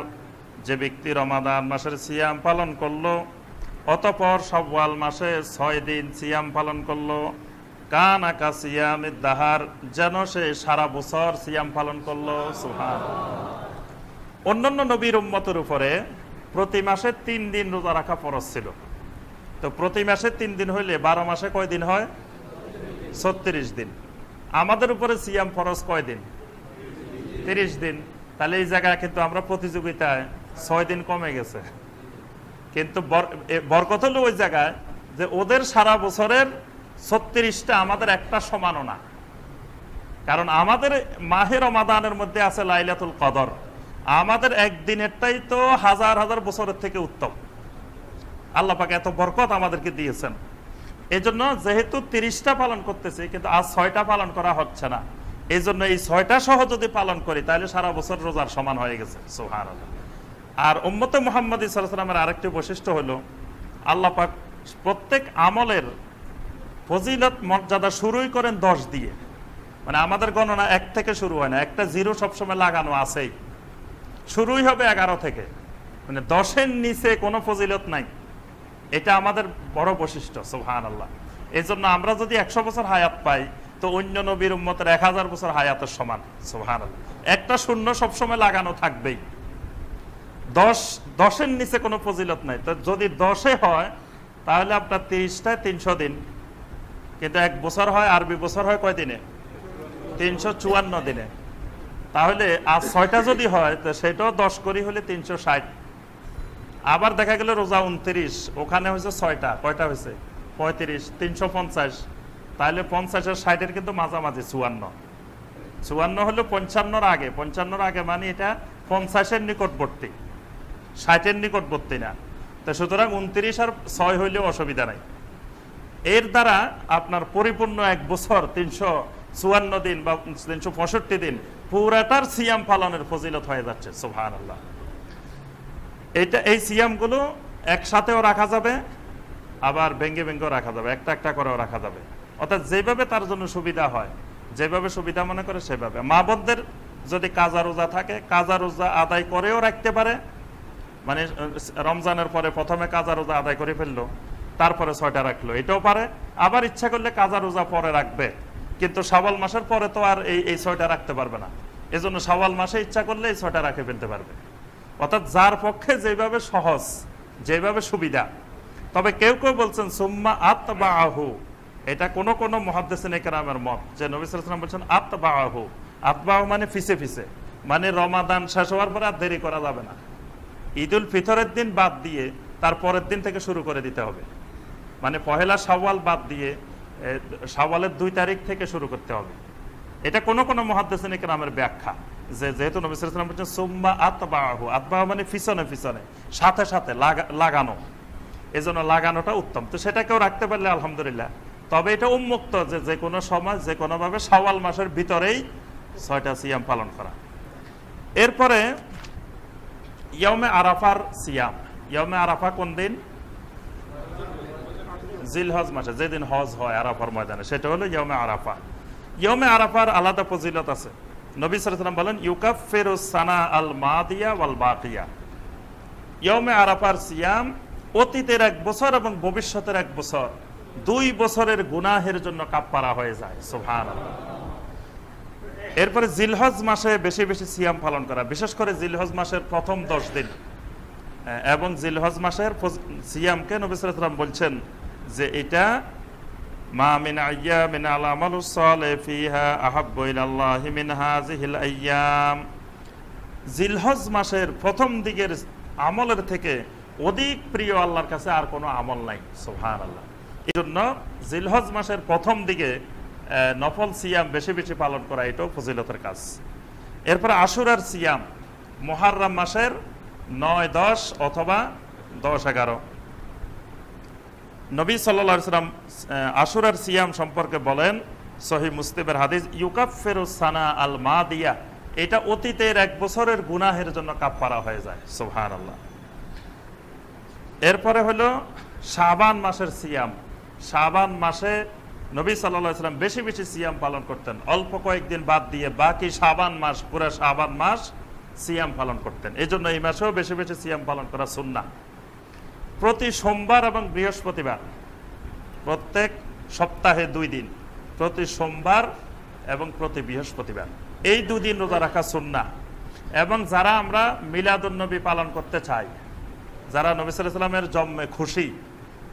যে ব্যক্তি রমাদান মাসের সিয়াম পালন করলো, অতঃপর শাওয়াল মাসে 6 দিন সিয়াম পালন করলো, কানা কাসিয়ামিদ দাহার, যেন সে সারা বছর সিয়াম পালন করলো। সুবহানাল্লাহ। অন্যান্য নবীর উম্মতের উপরে প্রতি মাসে 3 দিন রোজা রাখা ফরজ ছিল। তো প্রতি মাসে 3 দিন হইলে 12 মাসে কয় দিন হয়? 36 দিন। আমাদের উপরে সিয়াম ফরজ কয় দিন? 30 দিন। তাহলে এই জায়গায় কিন্তু আমরা প্রতিযোগিতায় 6 দিন কমে গেছে। কিন্তু বরকত হলো ওই জায়গায় যে ওদের সারা বছরের 36টা আমাদের একটা সমানও না। কারণ আমাদের মাহে রমাদানের মধ্যে আছে লাইলাতুল কদর, আমাদের একদিনেরটাই তো হাজার হাজার বছরের থেকে উত্তম। আল্লাহ পাক এত বরকত আমাদেরকে দিয়েছেন, এই জন্য যেহেতু 30টা পালন করতেছি, কিন্তু আজ 6টা পালন করা হচ্ছে না, এই জন্য এই 6টা সহ যদি পালন করি তাহলে সারা বছর রোজার সমান হয়ে গেছে। সুবহানাল্লাহ। আর উম্মতে মুহাম্মদী সাল্লাল্লাহু আলাইহি ওয়াসাল্লামের আরেকটি বৈশিষ্ট্য হলো আল্লাহ পাক প্রত্যেক আমলের ফজিলত মর্যাদা শুরুই করেন 10 দিয়ে। মানে আমাদের গণনা 1 থেকে শুরু হয় না, একটা 0 সবসময় লাগানো আছেই, শুরুই হবে 11 থেকে। মানে 10-এর নিচে কোনো ফজিলত নাই, এটা আমাদের বড় বৈশিষ্ট্য। সুবহানাল্লাহ। এই জন্য আমরা যদি 100 বছর হায়াত পাই, তো অন্য নবীর উম্মতের 1000 বছর হায়াতের সমান। সুবহানাল্লাহ। একটা শূন্য সবসময় লাগানো থাকবেই। 10-এর নিচে কোনো ফজিলত নাই। তো যদি 10-এ হয় তাহলে আপনার 30টায় 300 দিন, কিন্তু 1 বছর হয়, আরবি বছর হয় কয় দিনে? 354 দিনে। তাহলে আজ 6টা যদি হয় তো সেটাও 10 করি হলে 360। আবার দেখা গেল রোজা 29, ওখানে হয়েছে 6টা, কয়টা হয়েছে? 35, 350। তাহলে 50 আর 60-এর কিন্তু মাঝামাঝি 54 হলো 55-র আগে। 55-র আগে মানে এটা 50-এর নিকটবর্তী, 60-এর নিকটবর্তী না। তো সুতরাং 29 আর 6 হইলেও অসুবিধা নাই। এর দ্বারা আপনার পরিপূর্ণ 1 বছর 354 দিন বা 365 দিন পুরাটার সিয়াম পালনের ফজিলত হয়ে যাচ্ছে। সুবহানাল্লাহ। এই সিয়ামগুলো একসাথেও রাখা যাবে, আবার ভেঙ্গে ভেঙ্গেও রাখা যাবে, একটা একটা করেও রাখা যাবে। অর্থাৎ যেভাবে তার জন্য সুবিধা হয়, যেভাবে সুবিধা মনে করে সেভাবে। মা বোনদের যদি কাজা রোজা থাকে, কাজা রোজা আদায় করেও রাখতে পারে, মানে রমজানের পরে প্রথমে কাজা রোজা আদায় করে ফেললো, তারপরে 6টা রাখলো, এটাও পারে। আবার ইচ্ছা করলে কাজা রোজা পরে রাখবে, কিন্তু শাওয়াল মাসের পরে তো আর এই 6টা রাখতে পারবে না, এজন্য শাওয়াল মাসে ইচ্ছা করলে এই 6টা রাখে ফেলতে পারবে। অর্থাৎ যার পক্ষে যেভাবে সহজ, যেভাবে সুবিধা। তবে কেউ কেউ বলছেন সুম্মা আতবাহু, এটা কোন কোন মুহাদ্দিসিন কেরামের মত, যে নবী সাল্লাল্লাহু আলাইহি ওয়াসাল্লাম বলছেন আতবাহু। আতবাহু মানে ফিসে ফিসে, মানে রমাদান শেষ হওয়ার পরে আর দেরি করা যাবে না। ঈদুল ফিতরের দিন বাদ দিয়ে তার পরের দিন থেকে শুরু করে দিতে হবে, মানে পহেলা শাওয়াল বাদ দিয়ে শাওয়ালের 2 তারিখ থেকে শুরু করতে হবে। এটা কোন কোন মুহাদ্দিসিন কেরামের ব্যাখ্যা, যে যেহেতু নবী সাল্লাল্লাহু আলাইহি ওয়াসাল্লাম বলছেন সুম্মা আতবাহু, আতবাহু মানে পিছনে পিছনে, সাথে সাথে লাগানো, এজন্য লাগানোটা উত্তম। তো সেটা কেউ রাখতে পারলে আলহামদুলিল্লাহ। তবে এটা উন্মুক্ত যে যে কোনো সময় যে কোনো ভাবে শাওয়াল মাসের ভিতরেই 6টা সিয়াম পালন করা। এরপরে ইয়াউমে আরাফার সিয়াম। ইয়াউমে আরাফা কোন দিন? জিলহজ মাসে, যেদিন হজ হয় আরাফার ময়দানে, সেটা হলো ইয়াউমে আরাফা। ইয়াউমে আরাফার আলাদা ফজিলত আছে। নবী সাল্লাল্লাহু আলাইহি ওয়াসাল্লাম বলেন ইউকাফফিরুস সানা আল মাদিয়া ওয়াল বাকিয়া। ইয়াউমে আরাফার সিয়াম অতীতের 1 বছর এবং ভবিষ্যতের 1 বছর, 2 বছরের গুনাহের জন্য কাফফারা হয়ে যায়। সুবহানাল্লাহ। এরপরে জিলহজ মাসে বেশি বেশি সিয়াম পালন করা, বিশেষ করে জিলহজ মাসের প্রথম 10 দিন এবং জিলহজ মাসের সিয়ামকে নবী সাল্লাল্লাহু আলাইহি ওয়াসাল্লাম বলছেন যে এটা মা মিন আইয়ামিন আলামালুস সালিহ ফিহা আহাব্বু ইলাল্লাহি মিন হাযিহিল আইয়াম। জিলহজ মাসের প্রথম দিকের আমলের থেকে অধিক প্রিয় আল্লাহর কাছে আর কোনো আমল নাই। সুবহানাল্লাহ। এই জন্য জিলহজ মাসের প্রথম দিকে নফল সিয়াম বেশি বেশি পালন করা, এটাও ফজিলতের কাজ। এরপরে আশুরার সিয়াম মুহাররম মাসের 9, 10 অথবা 10, 11। নবী সাল্লাল্লাহু আলাইহি ওয়াসাল্লাম আশুরার সিয়াম সম্পর্কে বলেন, সহিহ মুসলিমের হাদিস, ইউকাফফিরুস সানা আল মাদিয়া, এটা অতীতের 1 বছরের গুনাহের জন্য কাফফারা হয়ে যায়। সুবহানাল্লাহ। এরপরে হলো শাবান মাসের সিয়াম। শাবান মাসে নবী সাল্লাল্লাহু আলাইহি ওয়াসাল্লাম বেশি বেশি সিয়াম পালন করতেন, অল্প কয়েকদিন বাদ দিয়ে বাকি শাবান মাস, পুরো শাবান মাস সিয়াম পালন করতেন। এই জন্য এই মাসেও বেশি বেশি সিয়াম পালন করা সুন্নাহ। প্রতি সোমবার এবং বৃহস্পতিবার, প্রত্যেক সপ্তাহে 2 দিন, প্রতি সোমবার এবং প্রতি বৃহস্পতিবার, এই 2 দিন রোজা রাখা সুন্নাহ। এবং যারা আমরা মিলাদুন নবী পালন করতে চাই, যারা নবী সাল্লাল্লাহু আলাইহি ওয়াসাল্লামের জন্মে খুশি,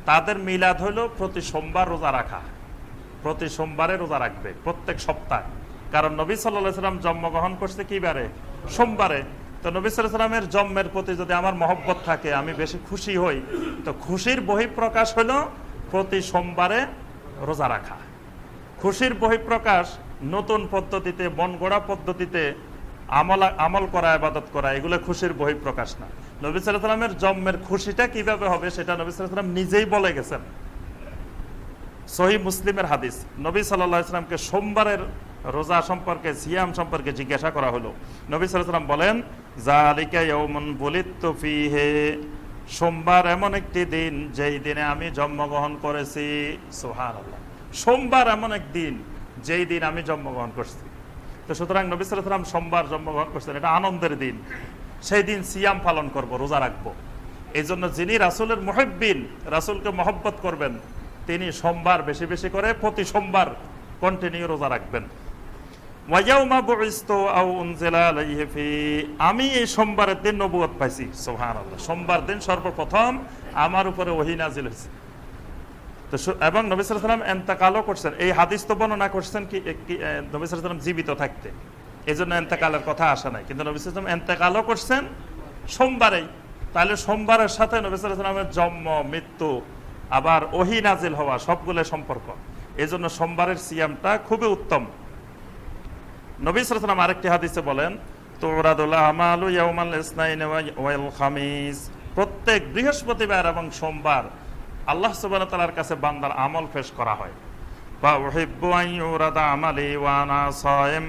তাদের মিলাদ হলো প্রতি সোমবার রোজা রাখা, প্রতি সোমবারে রোজা রাখবে প্রত্যেক সপ্তাহে। কারণ নবী সাল্লাল্লাহু আলাইহি ওয়াসাল্লাম জন্মগ্রহণ করছে কি বারে? সোমবারে। তো নবী সাল্লাল্লাহু আলাইহি ওয়াসাল্লামের জন্মের প্রতি যদি আমার মহব্বত থাকে, আমি বেশি খুশি হই, তো খুশির বহিঃপ্রকাশ হলো প্রতি সোমবারে রোজা রাখা। খুশির বহিঃপ্রকাশ নতুন পদ্ধতিতে, মন গড়া পদ্ধতিতে আমল করা, ইবাদত করা, এগুলো খুশির বহিঃপ্রকাশ না। নবী সাল্লাল্লাহু আলাইহি ওয়াসাল্লামের জন্মের খুশিটা কিভাবে হবে সেটা নবী সাল্লাল্লাহু আলাইহি ওয়াসাল্লাম নিজেই বলে গেছেন। সহিহ মুসলিমের হাদিস, নবী সাল্লাল্লাহু আলাইহি ওয়াসাল্লামকে সোমবারের রোজা সম্পর্কে, সিয়াম সম্পর্কে জিজ্ঞাসা করা হলো। নবী সাল্লাল্লাহু আলাইহি ওয়াসাল্লাম বলেন, যালিকা ইয়াউমুন বুলিততু ফীহি, সোমবার এমন একটি দিন যেই দিনে আমি জন্মগ্রহণ করেছি। সুবহানাল্লাহ। সোমবার এমন এক দিন যেই দিন আমি জন্মগ্রহণ করছি। তো সুতরাং নবী সাল্লাল্লাহু আলাইহি ওয়াসাল্লাম সোমবার জন্মগ্রহণ করছেন, এটা আনন্দের দিন, সেই দিন সিয়াম পালন করব, রোজা রাখবো। এই জন্য যিনি রাসূলের মুহিব্বিন, রাসূলকে মহব্বত করবেন, তিনি সোমবার বেশি বেশি করে প্রতি সোমবার কন্টিনিউ রোজা রাখবেন। ওয়ায়াউমা বুইসতু আও উনজিলা আলাইহি ফি, আমি এই সোমবারের দিন নবুয়ত পাইছি। সুবহানাল্লাহ। সোমবার দিন সর্বপ্রথম আমার উপরে ওহী নাজিল হয়েছে। তো এবং নবী সাল্লাল্লাহু আলাইহি ওয়াসাল্লাম ইন্তেকালও করছেন। এই হাদিস তো বর্ণনা করছেন কি নবী সাল্লাল্লাহু আলাইহি ওয়াসাল্লাম জীবিত থাকতে, এজন্য ইন্তেকালের কথা আসে নাই, কিন্তু নবী সাল্লাল্লাহু আলাইহি ওয়াসাল্লাম ইন্তেকালও করছেন সোমবারেই। তাহলে সোমবারের সাথে নবী সাল্লাল্লাহু আলাইহি ওয়াসাল্লামের জন্ম, মৃত্যু, আবার ওহী নাজিল হওয়া, সবগুলো সম্পর্ক। এজন্য সোমবারের সিয়ামটা খুবই উত্তম। নবী সাল্লাল্লাহু আলাইহি ওয়াসাল্লাম আরেকটি হাদিসে বলেন, তুরাদুল আমালু ইয়াউমাল ইসনাইন ওয়াল খামিস, প্রত্যেক বৃহস্পতিবার এবং সোমবার আল্লাহ সুবহানাহু ওয়া তাআলার কাছে বান্দার আমল পেশ করা হয়। ফা উহিব্বু আন ইউরাদা আমালি ওয়া আনা সায়েম,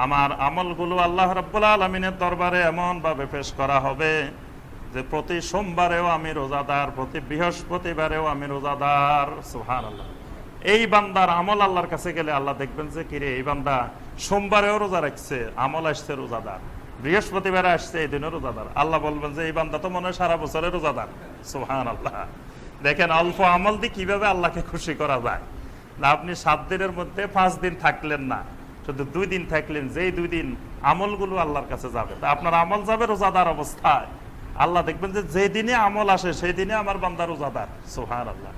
আমার আমলগুলো আল্লাহ রাব্বুল আলামিনের দরবারে এমন ভাবে পেশ করা হবে যে প্রতি সোমবারেও আমি রোজাদার, প্রতি বৃহস্পতিবারেও আমি রোজাদার। সুবহানাল্লাহ। এই বান্দার আমল আল্লাহর কাছে গেলে আল্লাহ দেখবেন যে কিরে এই বান্দা সোমবারেও রোজা রাখছে, আমল আসছে রোজাদার, বৃহস্পতিবারে আসছে এই দিনও রোজাদার। আল্লাহ বলবেন যে এই বান্দা তো মনে হয় সারা বছরে রোজাদার। সুবহানাল্লাহ। দেখেন অল্প আমল দিয়ে কিভাবে আল্লাহকে খুশি করা যায়। না আপনি 7 দিনের মধ্যে 5 দিন থাকলেন না, শুধু 2 দিন থাকলেন, যেই 2 দিন আমলগুলো আল্লাহর কাছে যাবে, তা আপনার আমল যাবে রোজাদার অবস্থায়। আল্লাহ দেখবেন যে যে দিনে আমল আসে সেই দিনে আমার বান্দা রোজাদার। সুবহানাল্লাহ।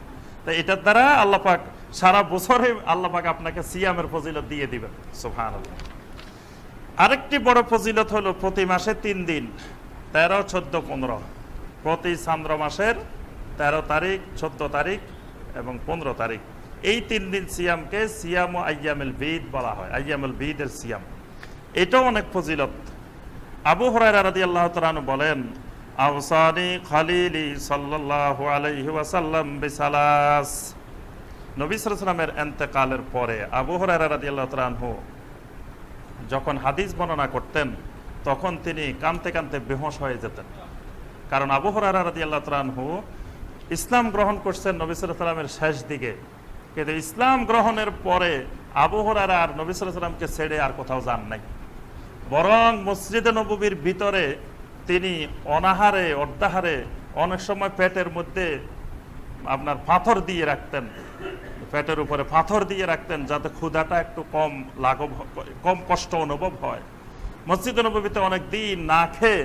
তো এটার দ্বারা আল্লাহ পাক সারা বছরে আল্লাহ পাক আপনাকে সিয়ামের ফজিলত দিয়ে দিবেন। সুবহানাল্লাহ। আরেকটি বড় ফজিলত হলো প্রতি মাসে 3 দিন, 13, 14, 15, প্রতি চন্দ্র মাসের 13 তারিখ, 14 তারিখ এবং 15 তারিখ, এই 3 দিন সিয়ামকে সিয়াম ও আইয়ামুল বীদ বলা হয়। আইয়ামুল বীদের সিয়াম, এটাও অনেক ফজিলত। আবু হুরায়রা রাদিয়াল্লাহু তাআলা আনহু বলেন, আওসানি খালিলি সাল্লাল্লাহু আলাইহি ওয়াসাল্লাম বিসালাস। নবী সাল্লাল্লাহু আলাইহি ওয়াসাল্লামের ইন্তেকালের পরে আবু হুরায়রা রাদিয়াল্লাহু তাআলা আনহু যখন হাদিস বর্ণনা করতেন তখন তিনি কাঁদতে কাঁদতে বেহুঁশ হয়ে যেতেন। কারণ আবু হুরায়রা রাদিয়াল্লাহু তাআলা আনহু ইসলাম গ্রহণ করছেন নবী সাল্লাল্লাহু আলাইহি ওয়াসাল্লামের শেষ দিকে, কিন্তু ইসলাম গ্রহণের পরে আবু হুরায়রা আর নবী সাল্লাল্লাহু আলাইহি ওয়াসাল্লামকে ছেড়ে আর কোথাও যান নাই। বরং মসজিদে নববীর ভিতরে তিনি অনাহারে অর্ধাহারে অনেক সময় পেটের মধ্যে আপনার পাথর দিয়ে রাখতেন, পেটের উপরে পাথর দিয়ে রাখতেন যাতে ক্ষুধাটা একটু কম কষ্ট অনুভব হয়। মসজিদে নববীতে অনেক দিন না খেয়ে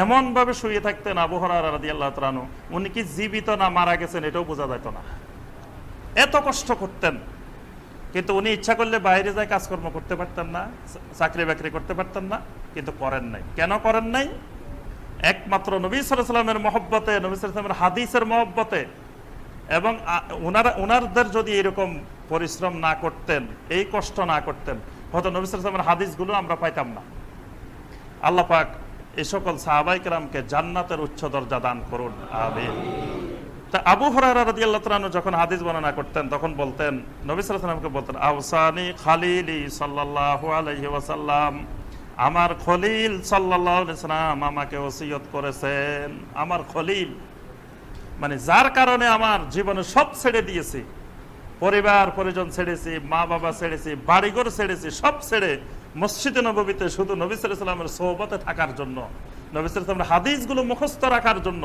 এমন ভাবে শুয়ে থাকতেন আবু হুরায়রা রাদিয়াল্লাহু তাআলা আনহু, উনি কি জীবিত না মারা গেছেন এটাও বোঝা যেত না, এত কষ্ট করতেন। কিন্তু উনি ইচ্ছা করলে বাইরে যায় কাজকর্ম করতে পারতেন না, চাকরি বাকরি করতে পারতেন না, কিন্তু করেন নাই। কেন করেন নাই? একমাত্র নবী সাল্লাল্লাহু আলাইহি ওয়াসাল্লামের মহব্বতে, নবী সাল্লাল্লাহু আলাইহি ওয়াসাল্লামের হাদিসের মহব্বতে। এবং ওনাদের যদি এরকম পরিশ্রম না করতেন, এই কষ্ট না করতেন, হয়তো নবী সাল্লাল্লাহু আলাইহি ওয়াসাল্লামের হাদিসগুলো আমরা পাইতাম না। আল্লাহ পাক এই সকল সাহাবায়ে কেরামকে জান্নাতের উচ্চ দরজা দান করুন, আমিন। তা আবু হুরায়রা রাদিয়াল্লাহু তাআলা আনহু যখন হাদিস বর্ণনা করতেন তখন বলতেন, নবী সাল্লাল্লাহু আলাইহি ওয়াসাল্লামকে বলতেন, আওসানি খালিলি সাল্লাল্লাহু আলাইহি ওয়াসাল্লাম, আমার খলিল সাল্লাল্লাহু আলাইহি ওয়াসাল্লাম আমাকে ওসিয়ত করেছেন। আমার খলিল মানে যার কারণে আমার জীবনে সব ছেড়ে দিয়েছি, পরিবার পরিজন ছেড়েছি, মা বাবা ছেড়েছি, বাড়িঘর ছেড়েছি, সব ছেড়ে মসজিদে নববীতে শুধু নবী সাল্লাল্লাহু আলাইহি ওয়াসাল্লামের সোহবতে থাকার জন্য, নবী সাল্লাল্লাহু আলাইহি ওয়াসাল্লামের হাদিসগুলো মুখস্থ রাখার জন্য।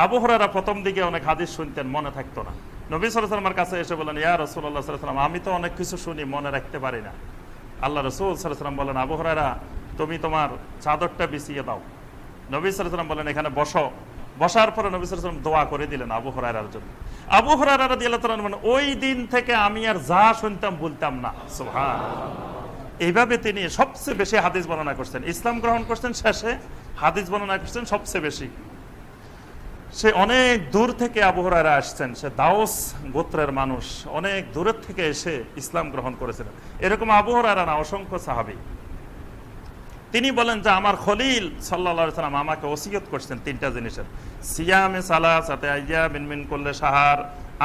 আবু হুরায়রা প্রথম দিকে অনেক হাদিস শুনতেন, মনে থাকতো না। নবী সাল্লাল্লাহু আলাইহি ওয়াসাল্লামের কাছে এসে বলেন, ইয়া রাসূলুল্লাহ সাল্লাল্লাহু আলাইহি ওয়াসাল্লাম, আমি তো অনেক কিছু শুনি, মনে রাখতে পারি না। আল্লাহ রাসূল সাল্লাল্লাহু আলাইহি ওয়াসাল্লাম বলেন, আবু হুরায়রা তুমি তোমার চাদরটা বিছিয়ে দাও। নবী সাল্লাল্লাহু আলাইহি ওয়াসাল্লাম বলেন, এখানে বসো। বসার পরে নবী সাল্লাল্লাহু আলাইহি ওয়াসাল্লাম দোয়া করে দিলেন আবু হুরায়রার জন্য। আবু হুরায়রা রাদিয়াল্লাহু তাআলা মানে ওই দিন থেকে আমি আর যা শুনতাম বলতাম না। সুবহানাল্লাহ। এইভাবে তিনি সবচেয়ে বেশি হাদিস বর্ণনা করছেন। ইসলাম গ্রহণ করছেন শেষে, হাদিস বর্ণনা করছেন সবচেয়ে বেশি। সে অনেক দূর থেকে আবু হুরায়রা আসছেন, সে দাউস গোত্রের মানুষ, অনেক দূরের থেকে এসে ইসলাম গ্রহণ করেছিলেন। এরকম আবু হুরায়রা না, অসংখ্য সাহাবী। তিনি বলেন যে আমার খলিল সাল্লাল্লাহু আলাইহি ওয়াসাল্লাম আমাকে ওসিয়ত করছেন 3টা জিনিসের, সিয়ামে সালাসাতে আইয়ামিন মিন কুল্লি শাহর,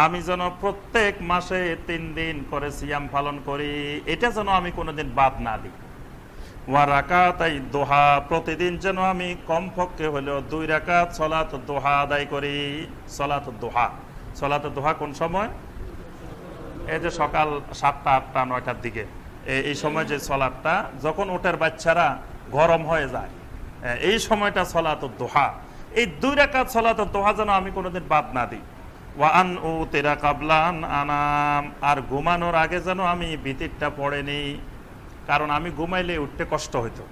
আমি যেন প্রত্যেক মাসে 3 দিন করে সিয়াম পালন করি, এটা যেন আমি কোনোদিন বাদ না দিই। ওয়া রাকাতাই দুহা, প্রতিদিন যেন আমি কমপক্ষে হলেও 2 রাকাত সালাতুদ দুহা আদায় করি। সালাতুদ দুহা, সালাতুদ দুহা কোন সময়? এই যে সকাল 7টা, 8টা, 9টার দিকে, এই সময় যে সালাতটা, যখন ওটার বাচ্চারা গরম হয়ে যায়, এই সময়টা সালাতুদ দুহা। এই 2 রাকাত সালাতুদ দুহা যেন আমি কোনোদিন বাদ না দিই। ওয়া আন উতিরা ক্বাবলা আন আনাম, আর ঘুমানোর আগে যেন আমি ভিতরটা পড়ে নিই, কারণ আমি ঘুমাইলে উঠতে কষ্ট হইতো।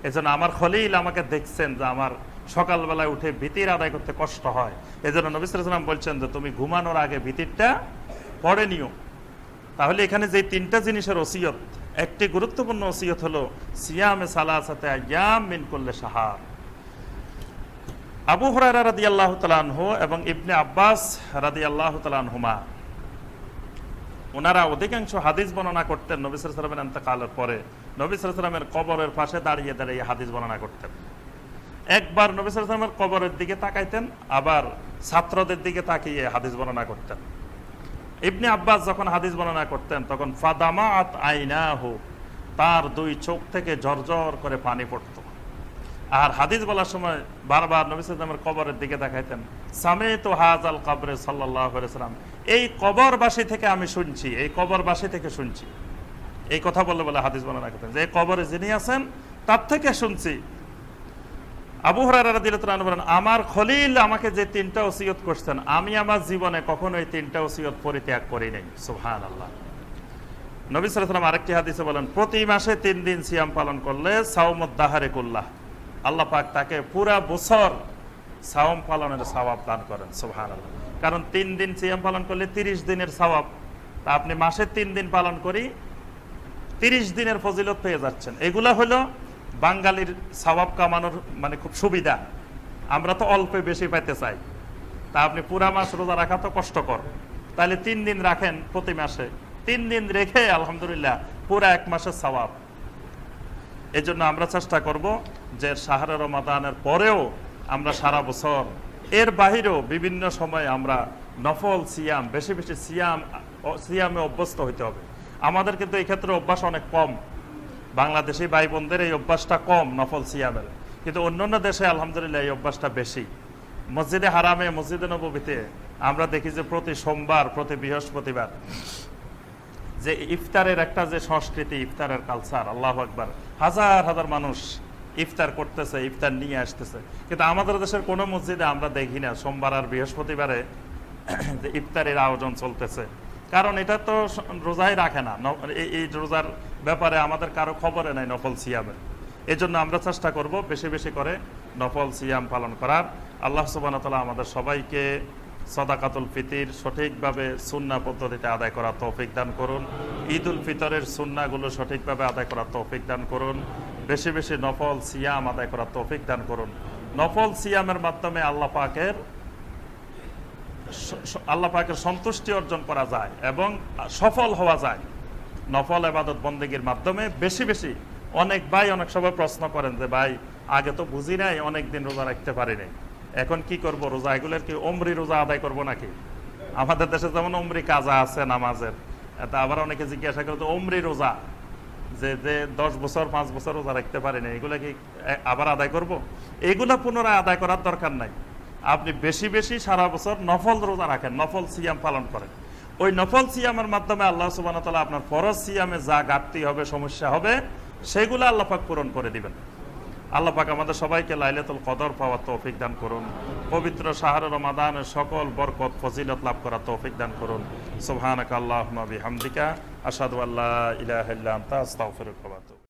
এজন্য আমার খলিল আমাকে দেখছেন যে আমার সকালবেলায় উঠে ভিতর আদায় করতে কষ্ট হয়, এজন্য নবী সাল্লাল্লাহু আলাইহি ওয়াসাল্লাম বলছেন যে তুমি ঘুমানোর আগে ভিতরটা পড়ে নিও। তাহলে এখানে যে 3টা জিনিসের ওসিয়ত, একটি গুরুত্বপূর্ণ ওসিয়ত হলো সিয়ামে সালাসাতে আইয়াম মিন কুল্লি শাহর। আবু হুরায়রা রাদিয়াল্লাহু তাআলা আনহু এবং ইবনে আব্বাস রাদিয়াল্লাহু তাআলা আনহুমা, ওনারা অধিকাংশ হাদিস বর্ণনা করতেন নবী সাল্লাল্লাহু আলাইহি ওয়াসাল্লামের ইন্তেকালের পরে। নবী সাল্লাল্লাহু আলাইহি ওয়াসাল্লামের কবরের পাশে দাঁড়িয়ে দাঁড়িয়ে হাদিস বর্ণনা করতেন। একবার নবী সাল্লাল্লাহু আলাইহি ওয়াসাল্লামের কবরের দিকে তাকাইতেন, আবার ছাত্রদের দিকে তাকিয়ে হাদিস বর্ণনা করতেন। ইবনে আব্বাস যখন হাদিস বর্ণনা করতেন তখন ফাদামাআত আইনাহু, তার 2 চোখ থেকে ঝরঝর করে পানি পড়তো। আর হাদিস বলার সময় বারবার নবী সাল্লাল্লাহু আলাইহি ওয়াসাল্লামের কবরের দিকে দেখাইতেন, সামিতু হাযাল কবরে সাল্লাল্লাহু আলাইহি ওয়াসাল্লাম, এই কবরবাসী থেকে আমি শুনছি, এই কবরবাসী থেকে শুনছি। এই কথা বলে বলে হাদিস বর্ণনা করতেন যে এই কবরে যিনি আছেন তার থেকে শুনছি। আবু হুরায়রা রাদিয়াল্লাহু আনহু বলেন, আমার খলিল আমাকে যে 3টা ওসিয়ত করছেন, আমি আমার জীবনে কখনো এই 3টা ওসিয়ত পরিত্যাগ করি নাই। সুবহানাল্লাহ। নবী সাল্লাল্লাহু আলাইহি ওয়াসাল্লাম আরেকটি হাদিসে বলেন, প্রতি মাসে 3 দিন সিয়াম পালন করলে সাওমুদ দাহরে কুল্লাহ, আল্লাহ পাক তাকে পুরা বছর সাওম পালনের সওয়াব দান করেন। সুবহানাল্লাহ। কারণ 3 দিন সিয়াম পালন করলে 30 দিনের সওয়াব, তা আপনি মাসে 3 দিন পালন করি 30 দিনের ফজিলত পেয়ে যাচ্ছেন। এগুলা হলো বাঙালির সওয়াব কামানোর মানে খুব সুবিধা। আমরা তো অল্পে বেশি পাইতে চাই, তা আপনি পুরা মাস রোজা রাখা তো কষ্টকর, তাহলে 3 দিন রাখেন প্রতি মাসে, 3 দিন রেখে আলহামদুলিল্লাহ পুরা 1 মাসের সওয়াব। এই জন্য আমরা চেষ্টা করব যে শাহরে রমাদানের পরেও আমরা সারা বছর এর বাহিরেও বিভিন্ন সময় আমরা নফল সিয়াম, বেশি বেশি সিয়ামে অভ্যস্ত হইতে হবে। আমাদের কিন্তু এই ক্ষেত্রে অভ্যাস অনেক কম, বাংলাদেশি ভাই বোনদের এই অভ্যাসটা কম নফল সিয়ামের, কিন্তু অন্যান্য দেশে আলহামদুলিল্লাহ এই অভ্যাসটা বেশি। মসজিদে হারামে, মসজিদে নববীতে আমরা দেখি যে প্রতি সোমবার, প্রতি বৃহস্পতিবার যে ইফতারের একটা যে সংস্কৃতি, ইফতারের কালচার, আল্লাহু আকবার, হাজার হাজার মানুষ ইফতার করতেছে, ইফতার নিয়ে আসতেছে। কিন্তু আমাদের দেশের কোনো মসজিদে আমরা দেখি না সোমবার আর বৃহস্পতিবারে যে ইফতারের আয়োজন চলতেছে, কারণ এটা তো রোজাই রাখে না। এই রোজার ব্যাপারে আমাদের কারো খবরে নাই নফল সিয়ামের। এই জন্য আমরা চেষ্টা করব বেশি বেশি করে নফল সিয়াম পালন করার। আল্লাহ সুবহানাহু ওয়া তাআলা আমাদের সবাইকে সাদাকাতুল ফিতর সঠিকভাবে সুন্নাহ পদ্ধতিতে আদায় করার তৌফিক দান করুন। ঈদ উল ফিতরের সুন্নাহগুলো সঠিকভাবে আদায় করার তৌফিক দান করুন। বেশি বেশি নফল সিয়াম আদায় করার তৌফিক দান করুন। নফল সিয়ামের মাধ্যমে আল্লাহ পাকের সন্তুষ্টি অর্জন করা যায় এবং সফল হওয়া যায়। নফল ইবাদত বন্দেগীর মাধ্যমে বেশি বেশি। অনেক ভাই অনেক সময় প্রশ্ন করেন যে ভাই আগে তো বুঝি নাই, অনেক দিন রোজা রাখতে পারি নাই, এখন কি করব? রোজা এগুলোর কি ওমরি রোজা আদায় করব নাকি? আমাদের দেশে যেমন ওমরি কাজা আছে নামাজের, এটা আবার অনেকে জিজ্ঞাসা করে তো ওমরি রোজা যে 10 বছর 5 বছর রোজা রাখতে পারি না, এগুলা কি আবার আদায় করব? এগুলা পুনরায় আদায় করার দরকার নাই। আপনি বেশি বেশি সারা বছর নফল রোজা রাখেন, নফল সিয়াম পালন করেন। ওই নফল সিয়ামের মাধ্যমে আল্লাহ সুবহানাহু ওয়া তাআলা আপনার ফরজ সিয়ামে যা ঘাটতি হবে, সমস্যা হবে, সেগুলো আল্লাহ পাক পূরণ করে দিবেন। আল্লাহ পাক আমাদের সবাইকে লাইলাতুল কদর পাওয়ার তৌফিক দান করুন। পবিত্র শাহরে রমাদানের সকল বরকত ফজিলত লাভ করার তৌফিক দান করুন। সুবহানাকা আল্লাহুম্মা বিহামদিকা আশহাদু আল্লা ইলাহা ইল্লা আনতা আস্তাগফিরুকা ওয়া আতুবু